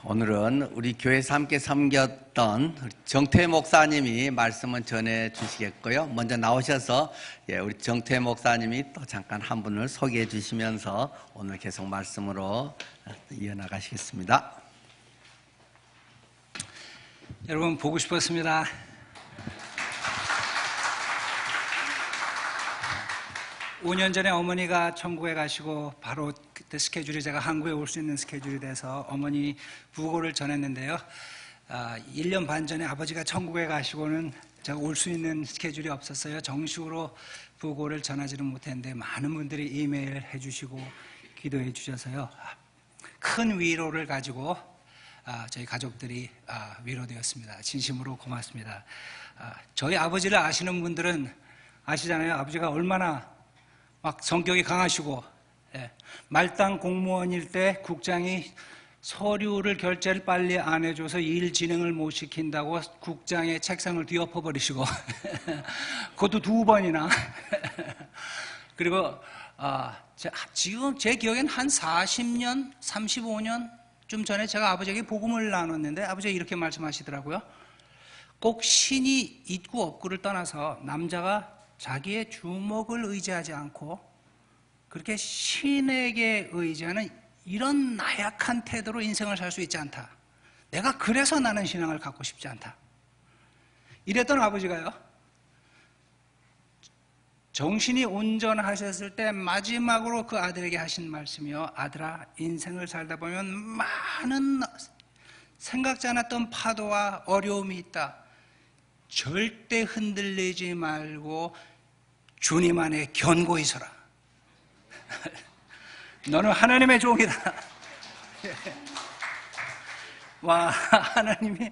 오늘은 우리 교회에서 함께 섬겼던 정태 목사님이 말씀을 전해 주시겠고요. 먼저 나오셔서 우리 정태 목사님이 또 잠깐 한 분을 소개해 주시면서 오늘 계속 말씀으로 이어나가시겠습니다. 여러분 보고 싶었습니다. 오 년 전에 어머니가 천국에 가시고 바로 그때 스케줄이 제가 한국에 올 수 있는 스케줄이 돼서 어머니 부고를 전했는데요. 1년 반 전에 아버지가 천국에 가시고는 제가 올 수 있는 스케줄이 없었어요. 정식으로 부고를 전하지는 못했는데 많은 분들이 이메일 해주시고 기도해 주셔서요. 큰 위로를 가지고 저희 가족들이 위로되었습니다. 진심으로 고맙습니다. 저희 아버지를 아시는 분들은 아시잖아요. 아버지가 얼마나 막 성격이 강하시고, 말단 공무원일 때 국장이 서류를 결제를 빨리 안 해줘서 일 진행을 못 시킨다고 국장의 책상을 뒤엎어버리시고 그것도 2번이나 그리고 지금 제 기억엔 한 40년, 35년 좀 전에 제가 아버지에게 복음을 나눴는데 아버지가 이렇게 말씀하시더라고요. 꼭 신이 있고 없고를 떠나서 남자가 자기의 주먹을 의지하지 않고 그렇게 신에게 의지하는 이런 나약한 태도로 인생을 살 수 있지 않다. 내가 그래서 나는 신앙을 갖고 싶지 않다. 이랬던 아버지가요. 정신이 온전하셨을 때 마지막으로 그 아들에게 하신 말씀이요. 아들아, 인생을 살다 보면 많은 생각지 않았던 파도와 어려움이 있다. 절대 흔들리지 말고 주님 안에 견고히 서라. 너는 하나님의 종이다. 와, 하나님이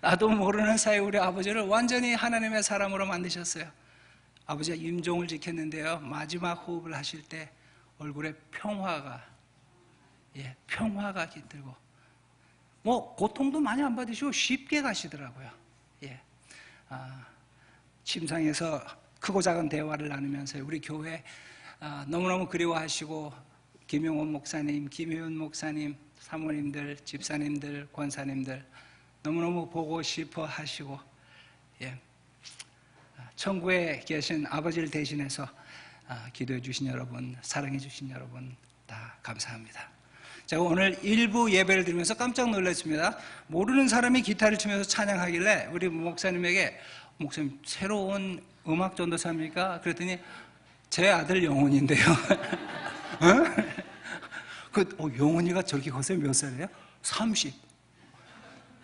나도 모르는 사이에 우리 아버지를 완전히 하나님의 사람으로 만드셨어요. 아버지가 임종을 지켰는데요. 마지막 호흡을 하실 때 얼굴에 평화가 깃들고 고통도 많이 안 받으시고 쉽게 가시더라고요. 침상에서 크고 작은 대화를 나누면서 우리 교회 너무너무 그리워하시고 김용원 목사님, 김혜윤 목사님, 사모님들, 집사님들, 권사님들 너무너무 보고 싶어 하시고 천국에 계신 아버지를 대신해서 기도해 주신 여러분, 사랑해 주신 여러분 다 감사합니다. 제가 오늘 일부 예배를 드리면서 깜짝 놀랐습니다. 모르는 사람이 기타를 치면서 찬양하길래 우리 목사님에게 목사님 새로운 음악 전도사입니까? 그랬더니 제 아들 영훈인데요. 영훈이가 저렇게 거세요? 몇 살이에요? 30.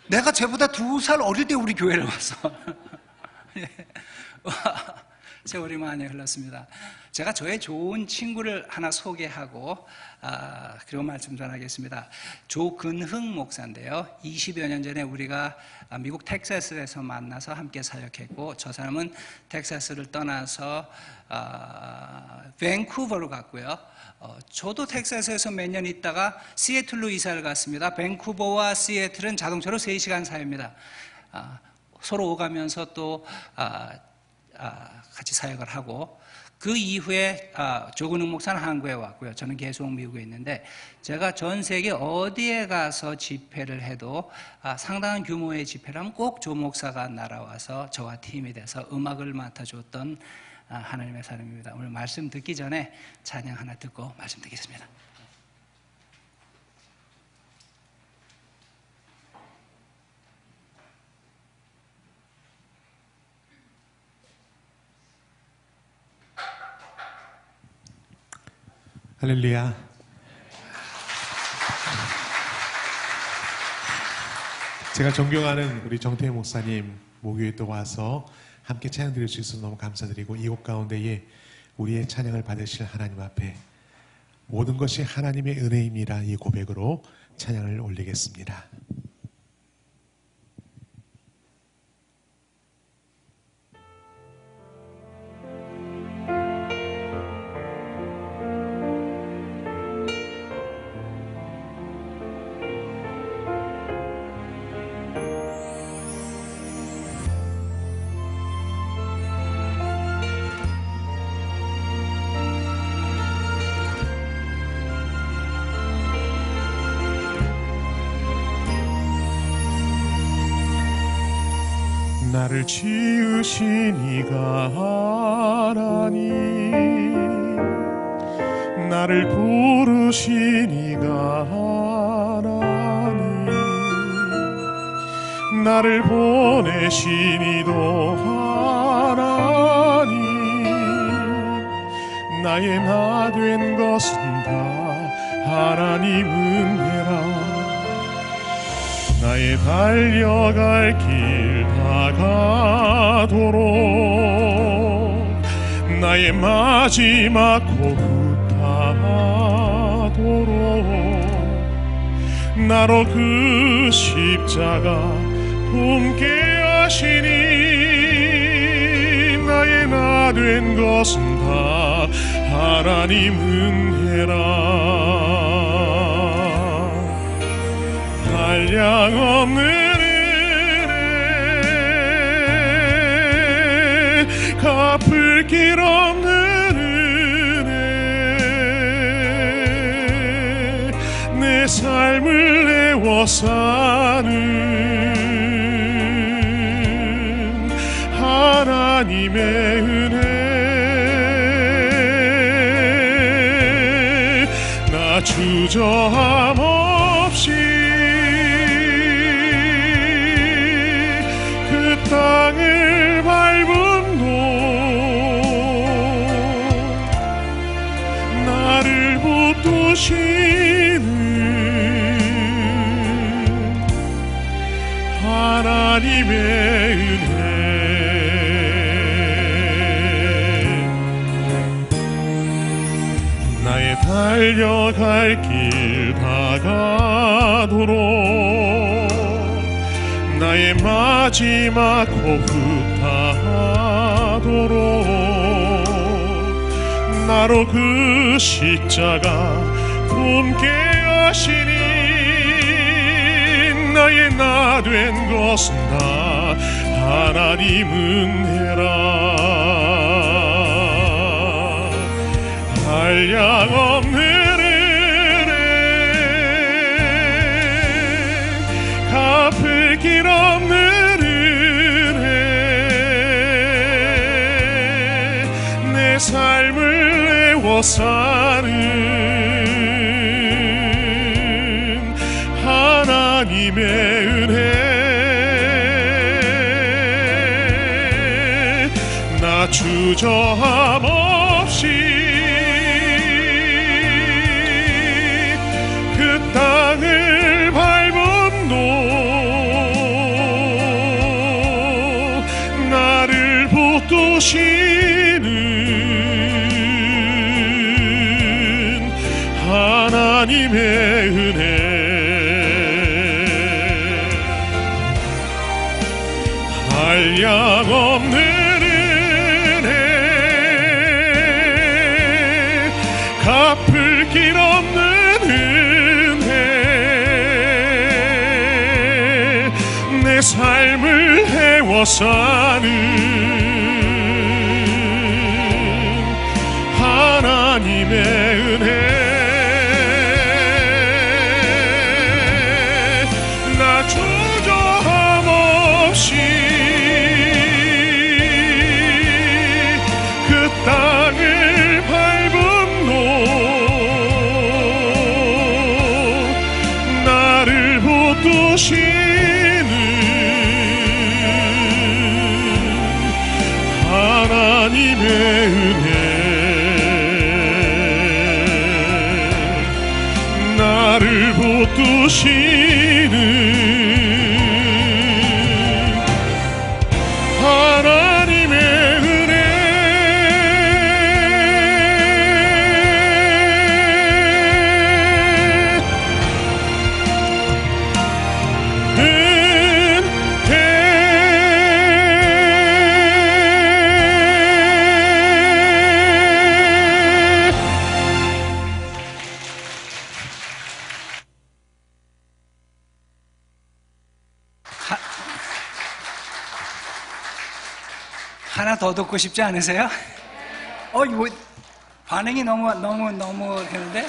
내가 쟤보다 2살 어릴 때 우리 교회를 왔어. 세월이 많이 흘렀습니다. 제가 저의 좋은 친구를 하나 소개하고 그리고 말씀 전하겠습니다. 조근흥 목사인데요. 20여 년 전에 우리가 미국 텍사스에서 만나서 함께 사역했고 저 사람은 텍사스를 떠나서 밴쿠버로 갔고요. 저도 텍사스에서 몇 년 있다가 시애틀로 이사를 갔습니다. 밴쿠버와 시애틀은 자동차로 3시간 사이입니다. 서로 오가면서 또 같이 사역을 하고 그 이후에 조근흥 목사는 한국에 왔고요. 저는 계속 미국에 있는데 제가 전 세계 어디에 가서 집회를 해도 상당한 규모의 집회를 하면 꼭 조 목사가 날아와서 저와 팀이 돼서 음악을 맡아줬던 하나님의 사람입니다. 오늘 말씀 듣기 전에 찬양 하나 듣고 말씀 듣겠습니다. 할렐루야. 제가 존경하는 우리 정태 목사님 목요일에 또 와서 함께 찬양 드릴 수 있어서 너무 감사드리고 이 곡 가운데에 우리의 찬양을 받으실 하나님 앞에 모든 것이 하나님의 은혜입니다. 이 고백으로 찬양을 올리겠습니다. 나를 지으신 이가 하나님, 나를 부르신 이가 하나님, 나를 보내신 이도 하나님, 나의 나 된 것은 다 하나님 은혜라. 나의 달려갈 길 다가도록, 나의 마지막 호흡 다하도록, 나로 그 십자가 품게 하시니, 나의 나 된 것은 다 하나님 은혜라. 한량없는 은혜, 갚을 길 없는 은혜, 내 삶을 애워 사는 하나님의 은혜. 나 주저함 없이 땅을 밟음도, 나를 붙드시는 하나님의 은혜. 나의 달려갈 길 다가도록, 나의 마지막 호흡 다하도록, 나로 그 십자가 품게 하시니, 나의 나 된 것은 다 하나님 은혜라. 한량없는 갚을 길 없는 은혜, 내 삶을 애워 사는 하나님의 은혜. 나 주저함 없이 그 땅을 밟음도, 나를 붙드시는 하나님의 은혜. 한량없는 은혜, 갚을 길 없는 은혜, 내 삶을 해워 사는 하나님의 은혜. 나 주저함 없이 그 땅을 밟음도, 나를 붙드시는 하나님의 은혜. 나를 붙드시는 하나님의 은혜. 하나 더 듣고 싶지 않으세요? 이거 반응이 너무 했는데? 네?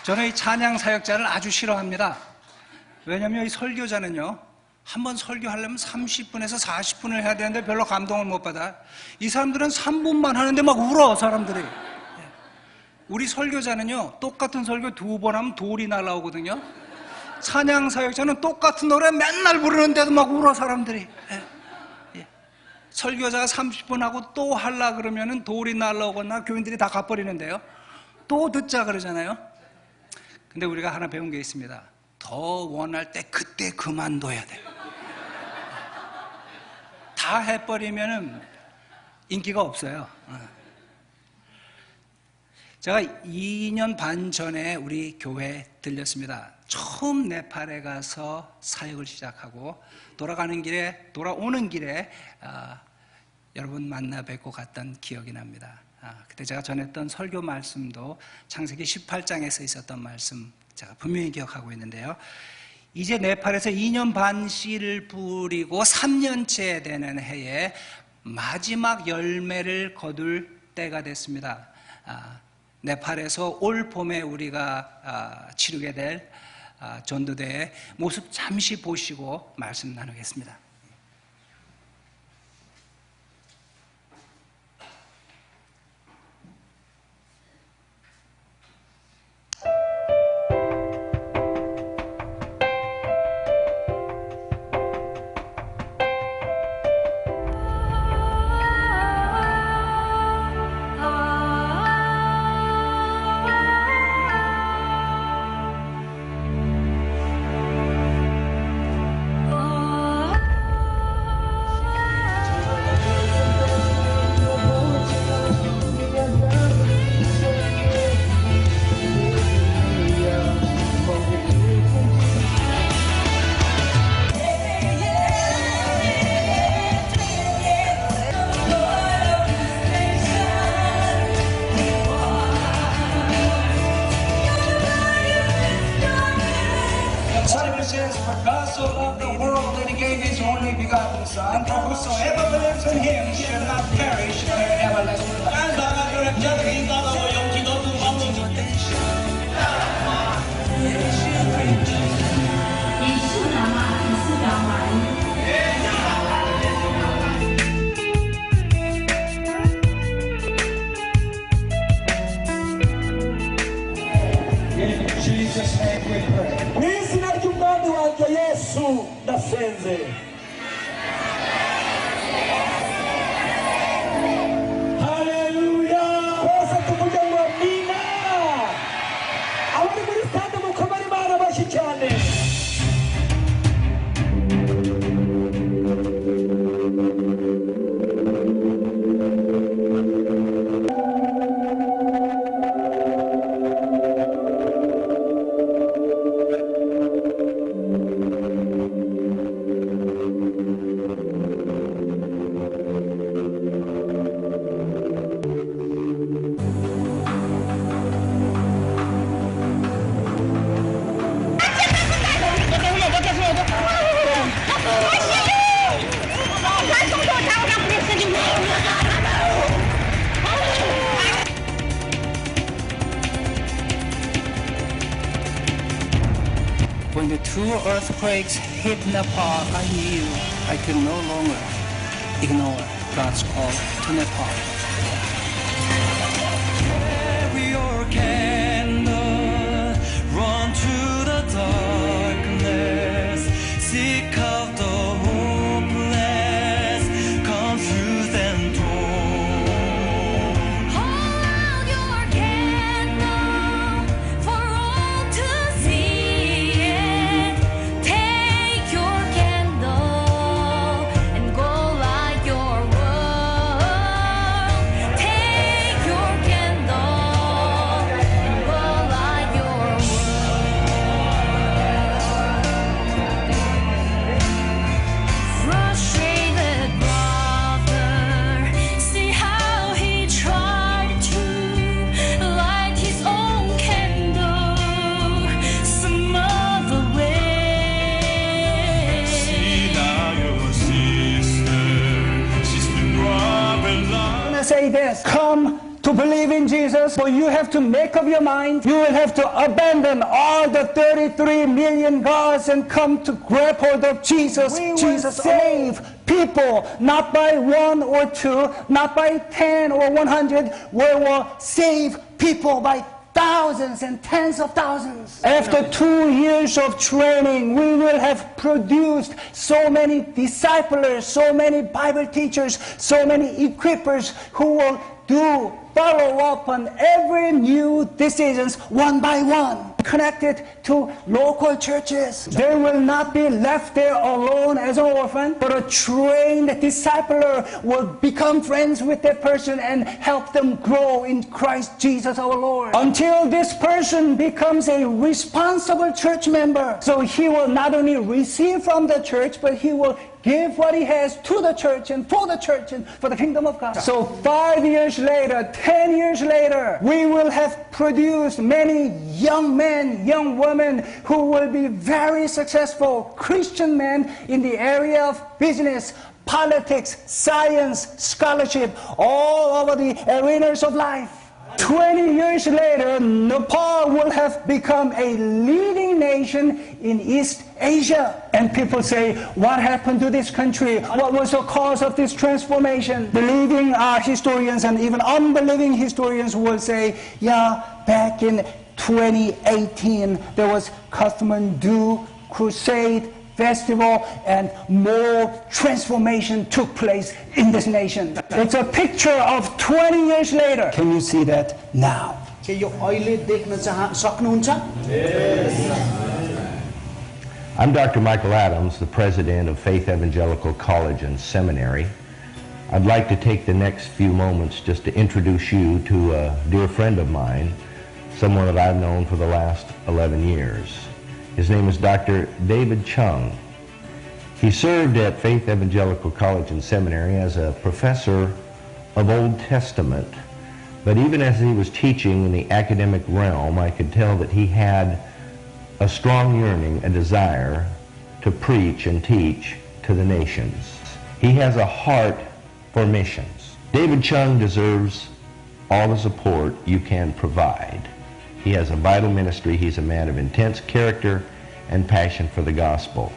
저는 이 찬양 사역자를 아주 싫어합니다. 왜냐하면 이 설교자는요, 한 번 설교하려면 30분에서 40분을 해야 되는데 별로 감동을 못 받아. 이 사람들은 3분만 하는데 막 울어, 사람들이. 우리 설교자는요, 똑같은 설교 2번 하면 돌이 날라오거든요. 찬양 사역자는 똑같은 노래 맨날 부르는데도 막 울어, 사람들이. 설교자가 30분 하고 또 하려 그러면은 돌이 날라오거나 교인들이 다 가버리는데요. 또 듣자 그러잖아요. 근데 우리가 하나 배운 게 있습니다. 더 원할 때 그때 그만둬야 돼요. 다 해버리면은 인기가 없어요. 제가 2년 반 전에 우리 교회에 들렸습니다. 처음 네팔에 가서 사역을 시작하고 돌아오는 길에 여러분 만나 뵙고 갔던 기억이 납니다. 그때 제가 전했던 설교 말씀도 창세기 18장에서 있었던 말씀 제가 분명히 기억하고 있는데요. 이제 네팔에서 2년 반 씨를 뿌리고 3년째 되는 해에 마지막 열매를 거둘 때가 됐습니다. 네팔에서 올 봄에 우리가 치르게 될 전도대의 모습 잠시 보시고 말씀 나누겠습니다. For God so loved the world that he gave his only begotten Son, for whosoever believes in him shall not perish but have everlasting life. In Jesus' name we pray. Mwizina ry'umwami wanjye Yesu ndasenze. Haleluya. Bose tuvuge ngo amina. Abari muri stade mukomere Imana amashyi cyane. When the two earthquakes hit Nepal, I knew I could no longer ignore God's call to Nepal. Carry your candle, run through the darkness, seek out the hopeless, confused and torn. Hold out your candle for all to see it. Take your candle and go light your world. to believe in Jesus, so you have to make up your mind. You will have to abandon all the 33 million gods and come to grab hold of Jesus. Jesus save people, not by 1 or 2, not by 10 or 100. We will save people by thousands and tens of thousands. After 2 years of training, we will have produced so many disciplers, so many Bible teachers, so many equippers who will follow up on every new decisions one by one, connected to local churches. They will not be left there alone as an orphan, but a trained discipler will become friends with that person and help them grow in Christ Jesus our Lord. Until this person becomes a responsible church member, so he will not only receive from the church, but he will give what he has to the church and for the church and for the kingdom of God. So 5 years later, 10 years later, we will have produced many young men, young women who will be very successful Christian men in the area of business, politics, science, scholarship, all over the arenas of life. 20 years later, Nepal will have become a leading nation in East Asia. And people say, what happened to this country? What was the cause of this transformation? Believing historians and even unbelieving historians will say, yeah, back in 2018, there was Kathmandu Crusade Festival, and more transformation took place in this nation. It's a picture of 20 years later. Can you see that now? I'm Dr. Michael Adams, the president of Faith Evangelical College and Seminary. I'd like to take the next few moments just to introduce you to a dear friend of mine, someone that I've known for the last 11 years. His name is Dr. David Chung. He served at Faith Evangelical College and Seminary as a professor of Old Testament. But even as he was teaching in the academic realm, I could tell that he had a strong yearning, a desire to preach and teach to the nations. He has a heart for missions. David Chung deserves all the support you can provide. He has a vital ministry. He's a man of intense character and passion for the gospel.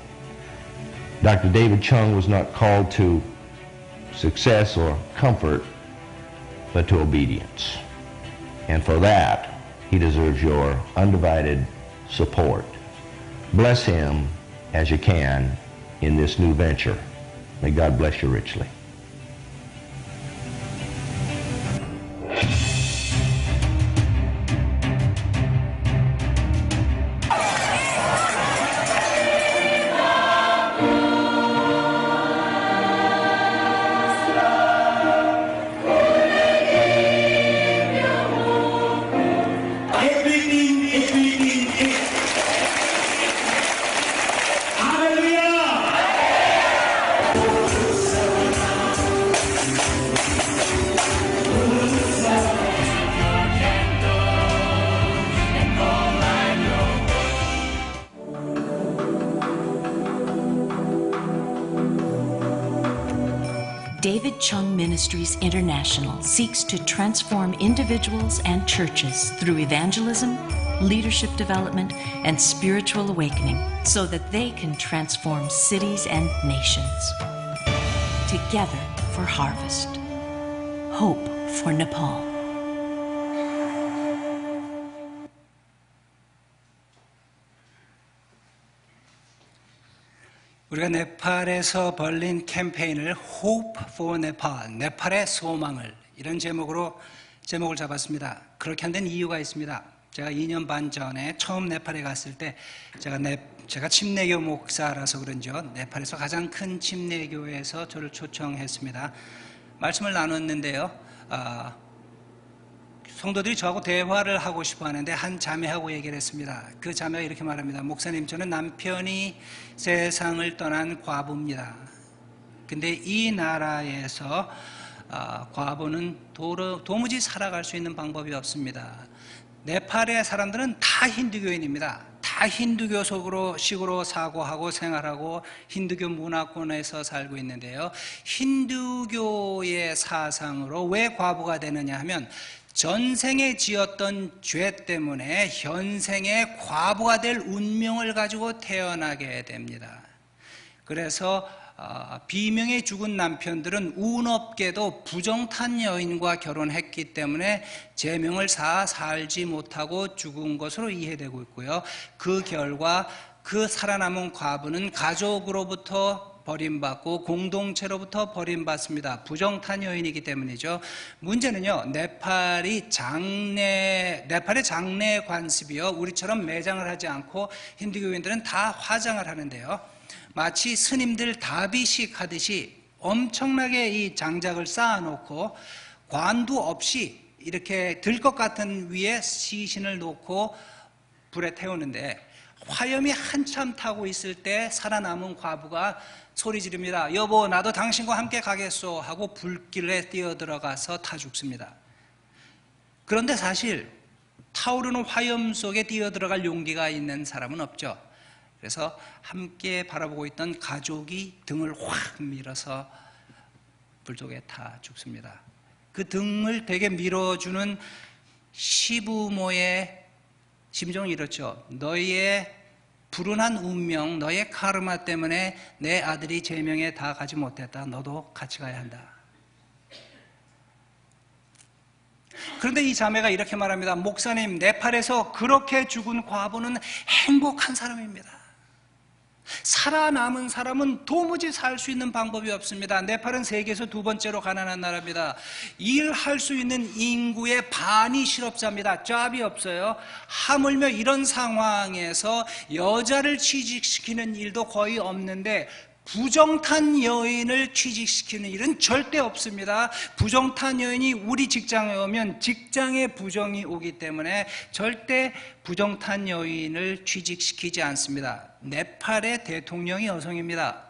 Dr. David Chung was not called to success or comfort, but to obedience. And for that, he deserves your undivided support. Bless him as you can in this new venture. May God bless you richly. David Chung Ministries International seeks to transform individuals and churches through evangelism, leadership development, and spiritual awakening so that they can transform cities and nations. Together for harvest. Hope for Nepal. 우리가 네팔에서 벌린 캠페인을 Hope for Nepal, 네팔의 소망을, 이런 제목을 잡았습니다. 그렇게 한 데는 이유가 있습니다. 제가 2년 반 전에 처음 네팔에 갔을 때 제가 침례교 목사라서 그런지요, 네팔에서 가장 큰 침례교회에서 저를 초청했습니다. 말씀을 나눴는데요. 성도들이 저하고 대화를 하고 싶어 하는데 한 자매하고 얘기를 했습니다. 그 자매가 이렇게 말합니다. 목사님, 저는 남편이 세상을 떠난 과부입니다. 근데 이 나라에서 과부는 도무지 살아갈 수 있는 방법이 없습니다. 네팔의 사람들은 다 힌두교인입니다. 다 힌두교 식으로 사고하고 생활하고 힌두교 문화권에서 살고 있는데요. 힌두교의 사상으로 왜 과부가 되느냐 하면 전생에 지었던 죄 때문에 현생에 과부가 될 운명을 가지고 태어나게 됩니다. 그래서 비명에 죽은 남편들은 운 없게도 부정탄 여인과 결혼했기 때문에 제명을 살지 못하고 죽은 것으로 이해되고 있고요. 그 결과 그 살아남은 과부는 가족으로부터 버림받고 공동체로부터 버림받습니다. 부정탄 여인이기 때문이죠. 문제는요, 네팔의 장례 관습이요, 우리처럼 매장을 하지 않고 힌두교인들은 다 화장을 하는데요, 마치 스님들 다비식 하듯이 엄청나게 이 장작을 쌓아놓고 관도 없이 이렇게 들것 같은 위에 시신을 놓고 불에 태우는데, 화염이 한참 타고 있을 때 살아남은 과부가 소리 지릅니다. 여보, 나도 당신과 함께 가겠소 하고 불길에 뛰어들어가서 타 죽습니다. 그런데 사실 타오르는 화염 속에 뛰어들어갈 용기가 있는 사람은 없죠. 그래서 함께 바라보고 있던 가족이 등을 확 밀어서 불 속에 타 죽습니다. 그 등을 되게 밀어주는 시부모의 심정이 이렇죠. 너희의 불운한 운명, 너의 카르마 때문에 내 아들이 제명에 다 가지 못했다. 너도 같이 가야 한다. 그런데 이 자매가 이렇게 말합니다. 목사님, 네팔에서 그렇게 죽은 과부는 행복한 사람입니다. 살아남은 사람은 도무지 살 수 있는 방법이 없습니다. 네팔은 세계에서 두 번째로 가난한 나라입니다. 일할 수 있는 인구의 반이 실업자입니다. 잡이 없어요. 하물며 이런 상황에서 여자를 취직시키는 일도 거의 없는데 부정탄 여인을 취직시키는 일은 절대 없습니다. 부정탄 여인이 우리 직장에 오면 직장에 부정이 오기 때문에 절대 부정탄 여인을 취직시키지 않습니다. 네팔의 대통령이 여성입니다.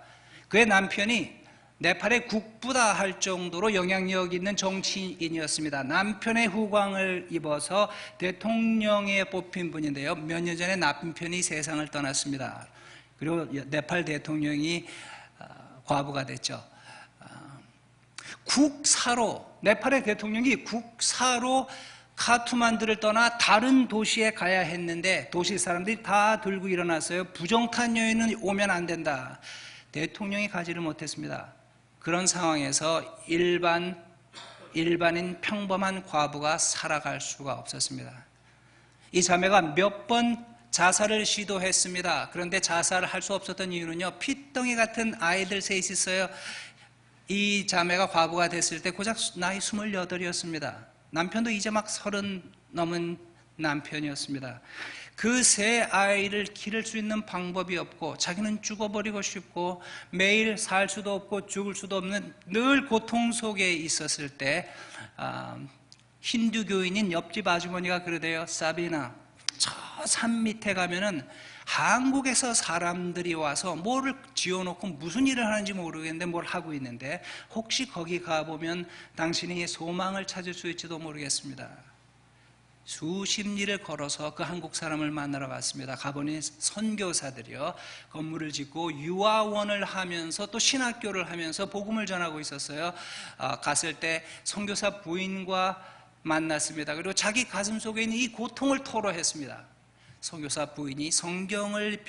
그의 남편이 네팔의 국부다 할 정도로 영향력 있는 정치인이었습니다. 남편의 후광을 입어서 대통령에 뽑힌 분인데요, 몇 년 전에 남편이 세상을 떠났습니다. 그리고 네팔 대통령이 과부가 됐죠. 국사로, 네팔의 대통령이 국사로 카투만두를 떠나 다른 도시에 가야 했는데 도시 사람들이 다 들고 일어났어요. 부정탄 여인은 오면 안 된다. 대통령이 가지를 못했습니다. 그런 상황에서 일반인 평범한 과부가 살아갈 수가 없었습니다. 이 자매가 몇 번 자살을 시도했습니다. 그런데 자살을 할 수 없었던 이유는요, 핏덩이 같은 아이들 셋이 있어요. 이 자매가 과부가 됐을 때 고작 나이 28이었습니다. 남편도 이제 막 30 넘은 남편이었습니다. 그 세 아이를 기를 수 있는 방법이 없고 자기는 죽어버리고 싶고 매일 살 수도 없고 죽을 수도 없는 늘 고통 속에 있었을 때 힌두교인인 옆집 아주머니가 그러대요. 사비나, 저 산 밑에 가면은 한국에서 사람들이 와서 뭐를 지어놓고 무슨 일을 하는지 모르겠는데 뭘 하고 있는데 혹시 거기 가보면 당신이 소망을 찾을 수 있지도 모르겠습니다. 수십 리를 걸어서 그 한국 사람을 만나러 갔습니다. 가보니 선교사들이요, 건물을 짓고 유아원을 하면서 또 신학교를 하면서 복음을 전하고 있었어요. 갔을 때 선교사 부인과 만났습니다. 그리고 자기 가슴 속에 있는 이 고통을 토로했습니다. 선교사 부인이 성경을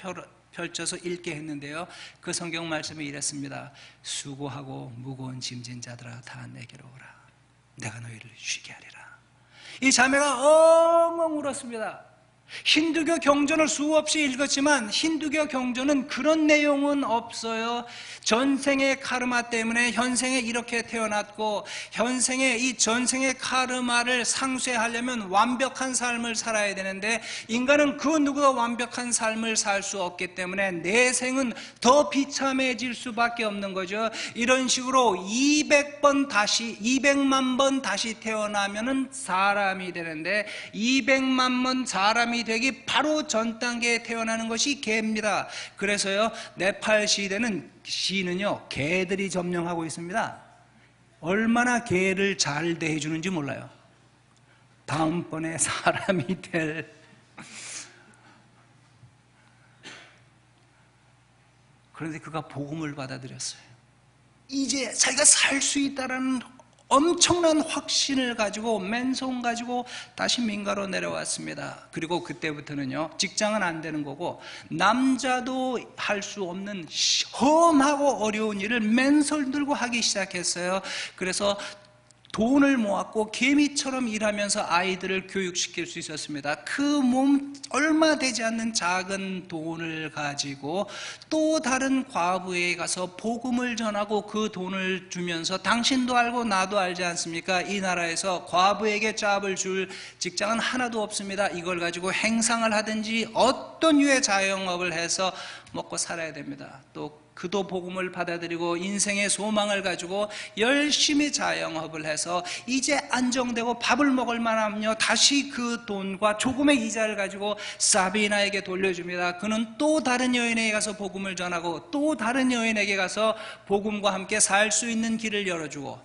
펼쳐서 읽게 했는데요, 그 성경 말씀이 이랬습니다. 수고하고 무거운 짐진 자들아 다 내게로 오라. 내가 너희를 쉬게 하리라. 이 자매가 엉엉 울었습니다. 힌두교 경전을 수없이 읽었지만 힌두교 경전은 그런 내용은 없어요. 전생의 카르마 때문에 현생에 이렇게 태어났고 현생에 이 전생의 카르마를 상쇄하려면 완벽한 삶을 살아야 되는데 인간은 그 누구도 완벽한 삶을 살 수 없기 때문에 내 생은 더 비참해질 수밖에 없는 거죠. 이런 식으로 200만 번 다시 태어나면은 사람이 되는데 200만 번 사람이 되기 바로 전 단계에 태어나는 것이 개입니다. 그래서요, 네팔 시는요 개들이 점령하고 있습니다. 얼마나 개를 잘 대해주는지 몰라요. 다음번에 사람이 될, 그런데 그가 복음을 받아들였어요. 이제 자기가 살 수 있다라는 엄청난 확신을 가지고 맨손 가지고 다시 민가로 내려왔습니다. 그리고 그때부터는요, 직장은 안 되는 거고 남자도 할 수 없는 험하고 어려운 일을 맨손 들고 하기 시작했어요. 그래서 돈을 모았고 개미처럼 일하면서 아이들을 교육시킬 수 있었습니다. 그 몸 얼마 되지 않는 작은 돈을 가지고 또 다른 과부에 가서 복음을 전하고 그 돈을 주면서 당신도 알고 나도 알지 않습니까? 이 나라에서 과부에게 짭을 줄 직장은 하나도 없습니다. 이걸 가지고 행상을 하든지 어떤 유의 자영업을 해서 먹고 살아야 됩니다. 또 그도 복음을 받아들이고 인생의 소망을 가지고 열심히 자영업을 해서 이제 안정되고 밥을 먹을 만하면요, 다시 그 돈과 조금의 이자를 가지고 사비나에게 돌려줍니다. 그는 또 다른 여인에게 가서 복음을 전하고 또 다른 여인에게 가서 복음과 함께 살 수 있는 길을 열어주고,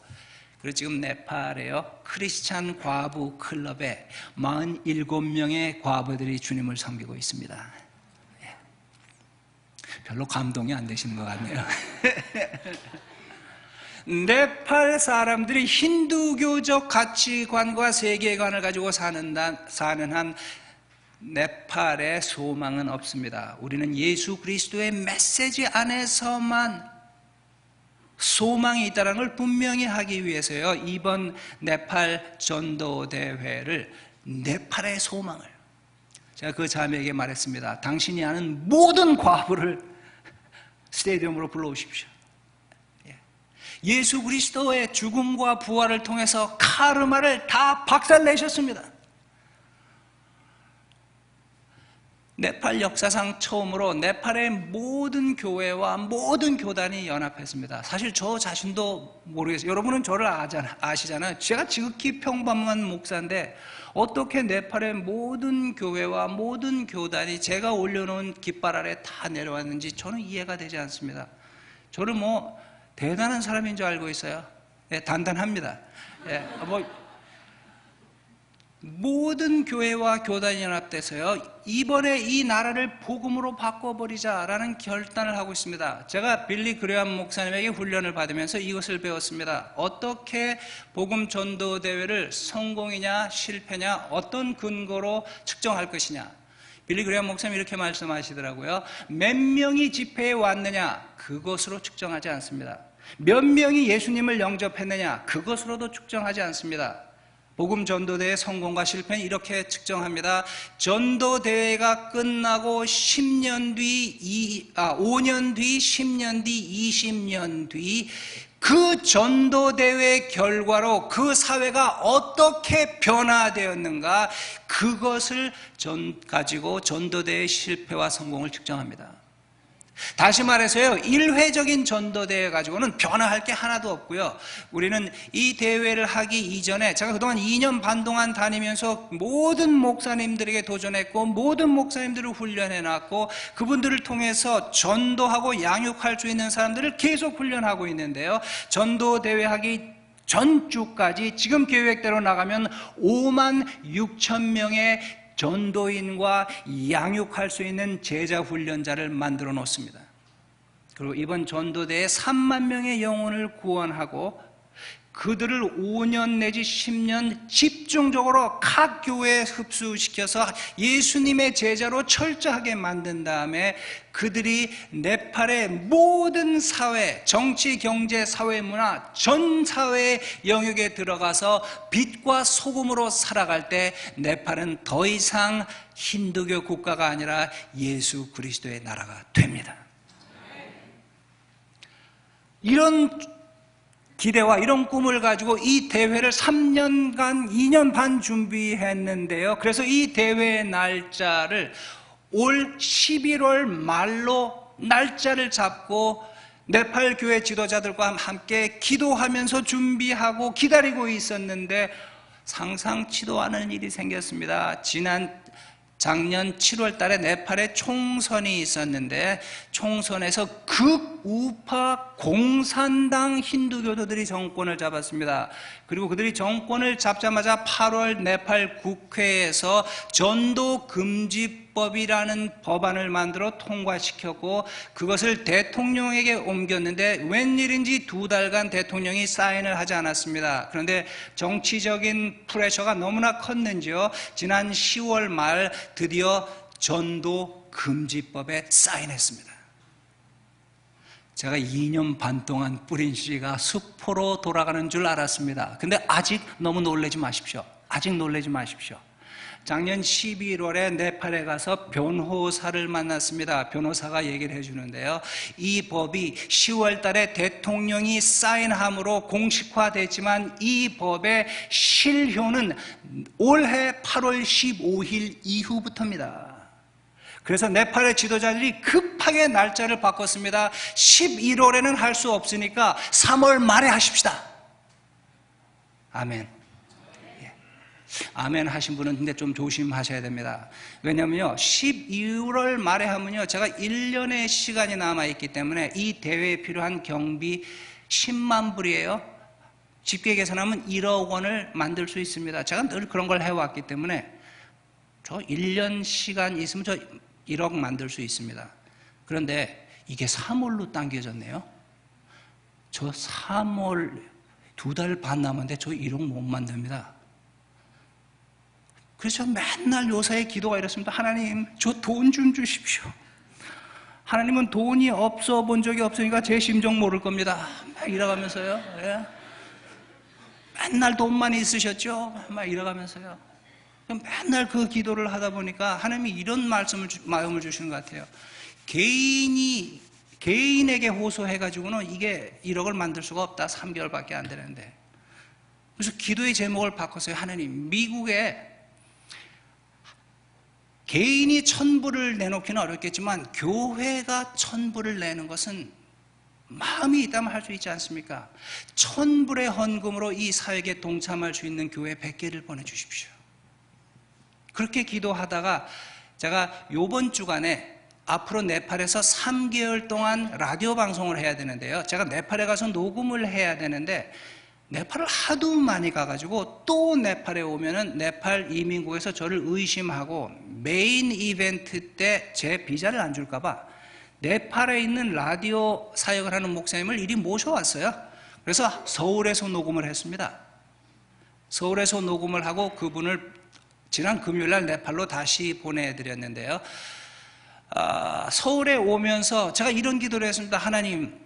그리고 지금 네팔에요, 크리스찬 과부 클럽에 47명의 과부들이 주님을 섬기고 있습니다. 별로 감동이 안 되시는 것 같네요. 네팔 사람들이 힌두교적 가치관과 세계관을 가지고 사는 한 네팔의 소망은 없습니다. 우리는 예수 그리스도의 메시지 안에서만 소망이 있다는 걸 분명히 하기 위해서요, 이번 네팔 전도대회를 네팔의 소망을, 제가 그 자매에게 말했습니다. 당신이 아는 모든 과부를 스테디움으로 불러오십시오. 예수 그리스도의 죽음과 부활을 통해서 카르마를 다 박살내셨습니다. 네팔 역사상 처음으로 네팔의 모든 교회와 모든 교단이 연합했습니다. 사실 저 자신도 모르겠어요. 여러분은 저를 아시잖아요. 제가 지극히 평범한 목사인데 어떻게 네팔의 모든 교회와 모든 교단이 제가 올려놓은 깃발 아래 다 내려왔는지 저는 이해가 되지 않습니다. 저는 뭐 대단한 사람인 줄 알고 있어요. 예, 단단합니다. 예, 모든 교회와 교단이 연합돼서요, 이번에 이 나라를 복음으로 바꿔버리자라는 결단을 하고 있습니다. 제가 빌리 그레엄 목사님에게 훈련을 받으면서 이것을 배웠습니다. 어떻게 복음 전도 대회를 성공이냐 실패냐 어떤 근거로 측정할 것이냐. 빌리 그레엄 목사님이 이렇게 말씀하시더라고요. 몇 명이 집회에 왔느냐 그것으로 측정하지 않습니다. 몇 명이 예수님을 영접했느냐 그것으로도 측정하지 않습니다. 복음 전도대회 성공과 실패는 이렇게 측정합니다. 전도대회가 끝나고 10년 뒤, 5년 뒤, 10년 뒤, 20년 뒤 그 전도대회 결과로 그 사회가 어떻게 변화되었는가, 그것을 가지고 전도대회 실패와 성공을 측정합니다. 다시 말해서요, 일회적인 전도대회 가지고는 변화할 게 하나도 없고요. 우리는 이 대회를 하기 이전에 제가 그동안 2년 반 동안 다니면서 모든 목사님들에게 도전했고 모든 목사님들을 훈련해놨고 그분들을 통해서 전도하고 양육할 수 있는 사람들을 계속 훈련하고 있는데요, 전도대회 하기 전주까지 지금 계획대로 나가면 5만 6천 명의 전도인과 양육할 수 있는 제자 훈련자를 만들어 놓습니다. 그리고 이번 전도대에 3만 명의 영혼을 구원하고 그들을 5년 내지 10년 집중적으로 각 교회에 흡수시켜서 예수님의 제자로 철저하게 만든 다음에 그들이 네팔의 모든 사회, 정치, 경제, 사회, 문화 전 사회의 영역에 들어가서 빛과 소금으로 살아갈 때 네팔은 더 이상 힌두교 국가가 아니라 예수 그리스도의 나라가 됩니다. 이런 기대와 이런 꿈을 가지고 이 대회를 3년간 2년 반 준비했는데요. 그래서 이 대회의 날짜를 올 11월 말로 날짜를 잡고 네팔 교회 지도자들과 함께 기도하면서 준비하고 기다리고 있었는데 상상치도 않은 일이 생겼습니다. 지난 작년 7월 달에 네팔에 총선이 있었는데 총선에서 극우파 공산당 힌두교도들이 정권을 잡았습니다. 그리고 그들이 정권을 잡자마자 8월 네팔 국회에서 전도 금지법이라는 법안을 만들어 통과시켰고 그것을 대통령에게 옮겼는데 웬일인지 2달간 대통령이 사인을 하지 않았습니다. 그런데 정치적인 프레셔가 너무나 컸는지요. 지난 10월 말 드디어 전도 금지법에 사인했습니다. 제가 2년 반 동안 뿌린 씨가 수포로 돌아가는 줄 알았습니다. 근데 아직 너무 놀라지 마십시오. 아직 놀라지 마십시오. 작년 11월에 네팔에 가서 변호사를 만났습니다. 변호사가 얘기를 해주는데요. 이 법이 10월 달에 대통령이 사인함으로 공식화됐지만 이 법의 실효는 올해 8월 15일 이후부터입니다. 그래서 네팔의 지도자들이 급하게 날짜를 바꿨습니다. 11월에는 할 수 없으니까 3월 말에 하십시다. 아멘. 예. 아멘 하신 분은 근데 좀 조심하셔야 됩니다. 왜냐면요, 12월 말에 하면요, 제가 1년의 시간이 남아있기 때문에 이 대회에 필요한 경비 10만 불이에요. 쉽게 계산하면 1억 원을 만들 수 있습니다. 제가 늘 그런 걸 해왔기 때문에 저 1년 시간 있으면 저 1억 만들 수 있습니다. 그런데 이게 3월로 당겨졌네요. 저 3월 2달 반 남았는데 저 1억 못 만듭니다. 그래서 맨날 요사의 기도가 이렇습니다. 하나님, 저 돈 좀 주십시오. 하나님은 돈이 없어 본 적이 없으니까 제 심정 모를 겁니다. 막 이러가면서요. 예. 맨날 돈만 있으셨죠? 막 이러가면서요. 맨날 그 기도를 하다 보니까 하나님이 이런 마음을 주시는 것 같아요. 개인에게 호소해가지고는 이게 1억을 만들 수가 없다. 3개월밖에 안 되는데. 그래서 기도의 제목을 바꿨어요. 하나님, 미국에 개인이 1,000불을 내놓기는 어렵겠지만 교회가 1,000불을 내는 것은 마음이 있다면 할 수 있지 않습니까? 1,000불의 헌금으로 이 사역에 동참할 수 있는 교회 100개를 보내주십시오. 그렇게 기도하다가 제가 요번 주간에 앞으로 네팔에서 3개월 동안 라디오 방송을 해야 되는데요. 제가 네팔에 가서 녹음을 해야 되는데 네팔을 하도 많이 가가지고 또 네팔에 오면은 네팔 이민국에서 저를 의심하고 메인 이벤트 때 제 비자를 안 줄까봐 네팔에 있는 라디오 사역을 하는 목사님을 이리 모셔왔어요. 그래서 서울에서 녹음을 했습니다. 서울에서 녹음을 하고 그분을 지난 금요일날 네팔로 다시 보내드렸는데요. 서울에 오면서 제가 이런 기도를 했습니다. 하나님,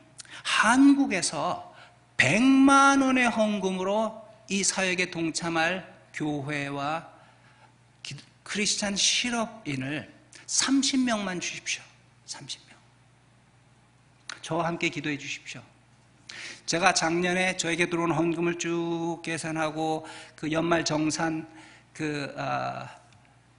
한국에서 100만 원의 헌금으로 이 사역에 동참할 교회와 크리스찬 실업인을 30명만 주십시오. 30명. 저와 함께 기도해 주십시오. 제가 작년에 저에게 들어온 헌금을 쭉 계산하고 그 연말 정산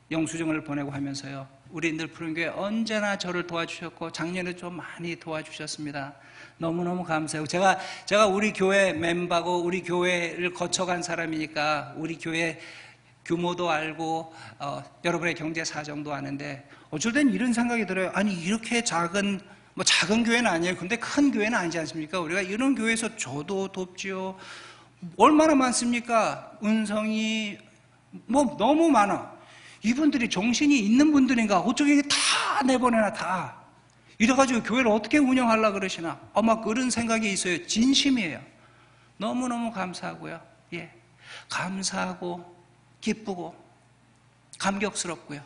영수증을 보내고 하면서요, 우리들 푸른교회 언제나 저를 도와주셨고 작년에 좀 많이 도와주셨습니다. 너무너무 감사해요. 제가 우리 교회 멤버고 우리 교회를 거쳐간 사람이니까 우리 교회 규모도 알고 여러분의 경제 사정도 아는데 어쩔 땐 이런 생각이 들어요. 아니, 이렇게 작은 교회는 아니에요. 근데 큰 교회는 아니지 않습니까? 우리가 이런 교회에서 저도 돕지요. 얼마나 많습니까? 은성이 너무 많아. 이분들이 정신이 있는 분들인가? 어쩌게 이게 다 내보내나 다. 이래가지고 교회를 어떻게 운영하려고 그러시나? 아마 그런 생각이 있어요. 진심이에요. 너무너무 감사하고요. 예. 감사하고 기쁘고 감격스럽고요.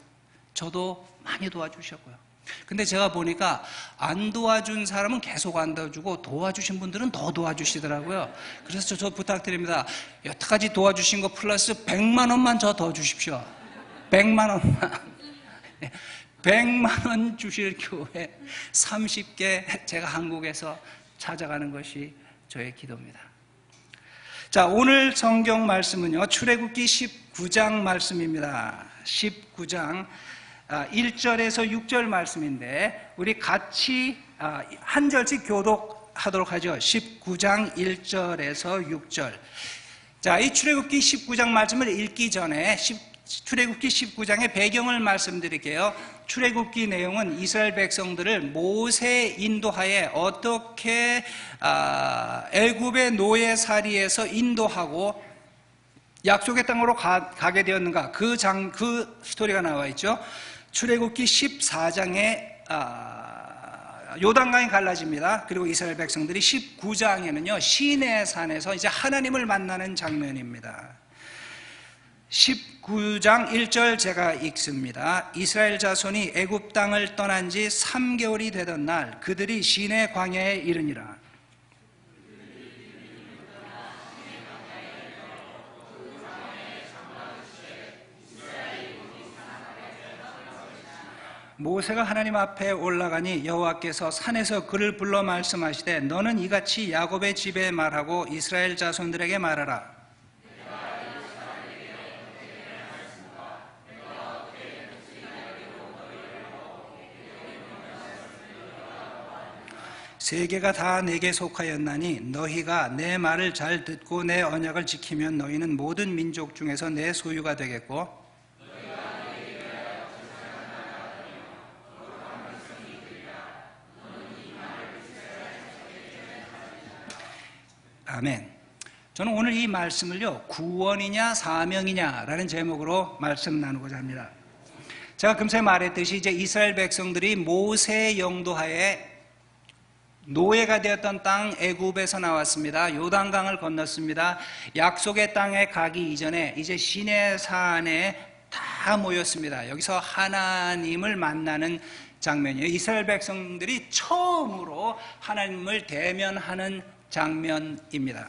저도 많이 도와주셨고요. 근데 제가 보니까 안 도와준 사람은 계속 안 도와주고 도와주신 분들은 더 도와주시더라고요. 그래서 저 부탁드립니다. 여태까지 도와주신 거 플러스 100만 원만 저 더 주십시오. 100만 원만. 100만 원 주실 교회 30개 제가 한국에서 찾아가는 것이 저의 기도입니다. 자, 오늘 성경 말씀은요, 출애굽기 19장 말씀입니다. 19장 1절에서 6절 말씀인데 우리 같이 한 절씩 교독하도록 하죠. 19장 1절에서 6절. 자, 이 출애굽기 19장 말씀을 읽기 전에 출애굽기 19장의 배경을 말씀드릴게요. 출애굽기 내용은 이스라엘 백성들을 모세 인도하에 어떻게 애굽의 노예살이에서 인도하고 약속의 땅으로 가게 되었는가, 그 스토리가 나와 있죠. 출애굽기 14장에 요단강이 갈라집니다. 그리고 이스라엘 백성들이 19장에는요 시내산에서 이제 하나님을 만나는 장면입니다. 19장 1절 제가 읽습니다. 이스라엘 자손이 애굽 땅을 떠난 지 3개월이 되던 날 그들이 시내 광야에 이르니라. 모세가 하나님 앞에 올라가니 여호와께서 산에서 그를 불러 말씀하시되 너는 이같이 야곱의 집에 말하고 이스라엘 자손들에게 말하라. 세계가 다 내게 속하였나니 너희가 내 말을 잘 듣고 내 언약을 지키면 너희는 모든 민족 중에서 내 소유가 되겠고 아멘. 저는 오늘 이 말씀을요 구원이냐 사명이냐라는 제목으로 말씀 나누고자 합니다. 제가 금세 말했듯이 이제 이스라엘 백성들이 모세의 영도하에 노예가 되었던 땅 애굽에서 나왔습니다. 요단강을 건넜습니다. 약속의 땅에 가기 이전에 이제 시내산에 다 모였습니다. 여기서 하나님을 만나는 장면이에요. 이스라엘 백성들이 처음으로 하나님을 대면하는 장면입니다.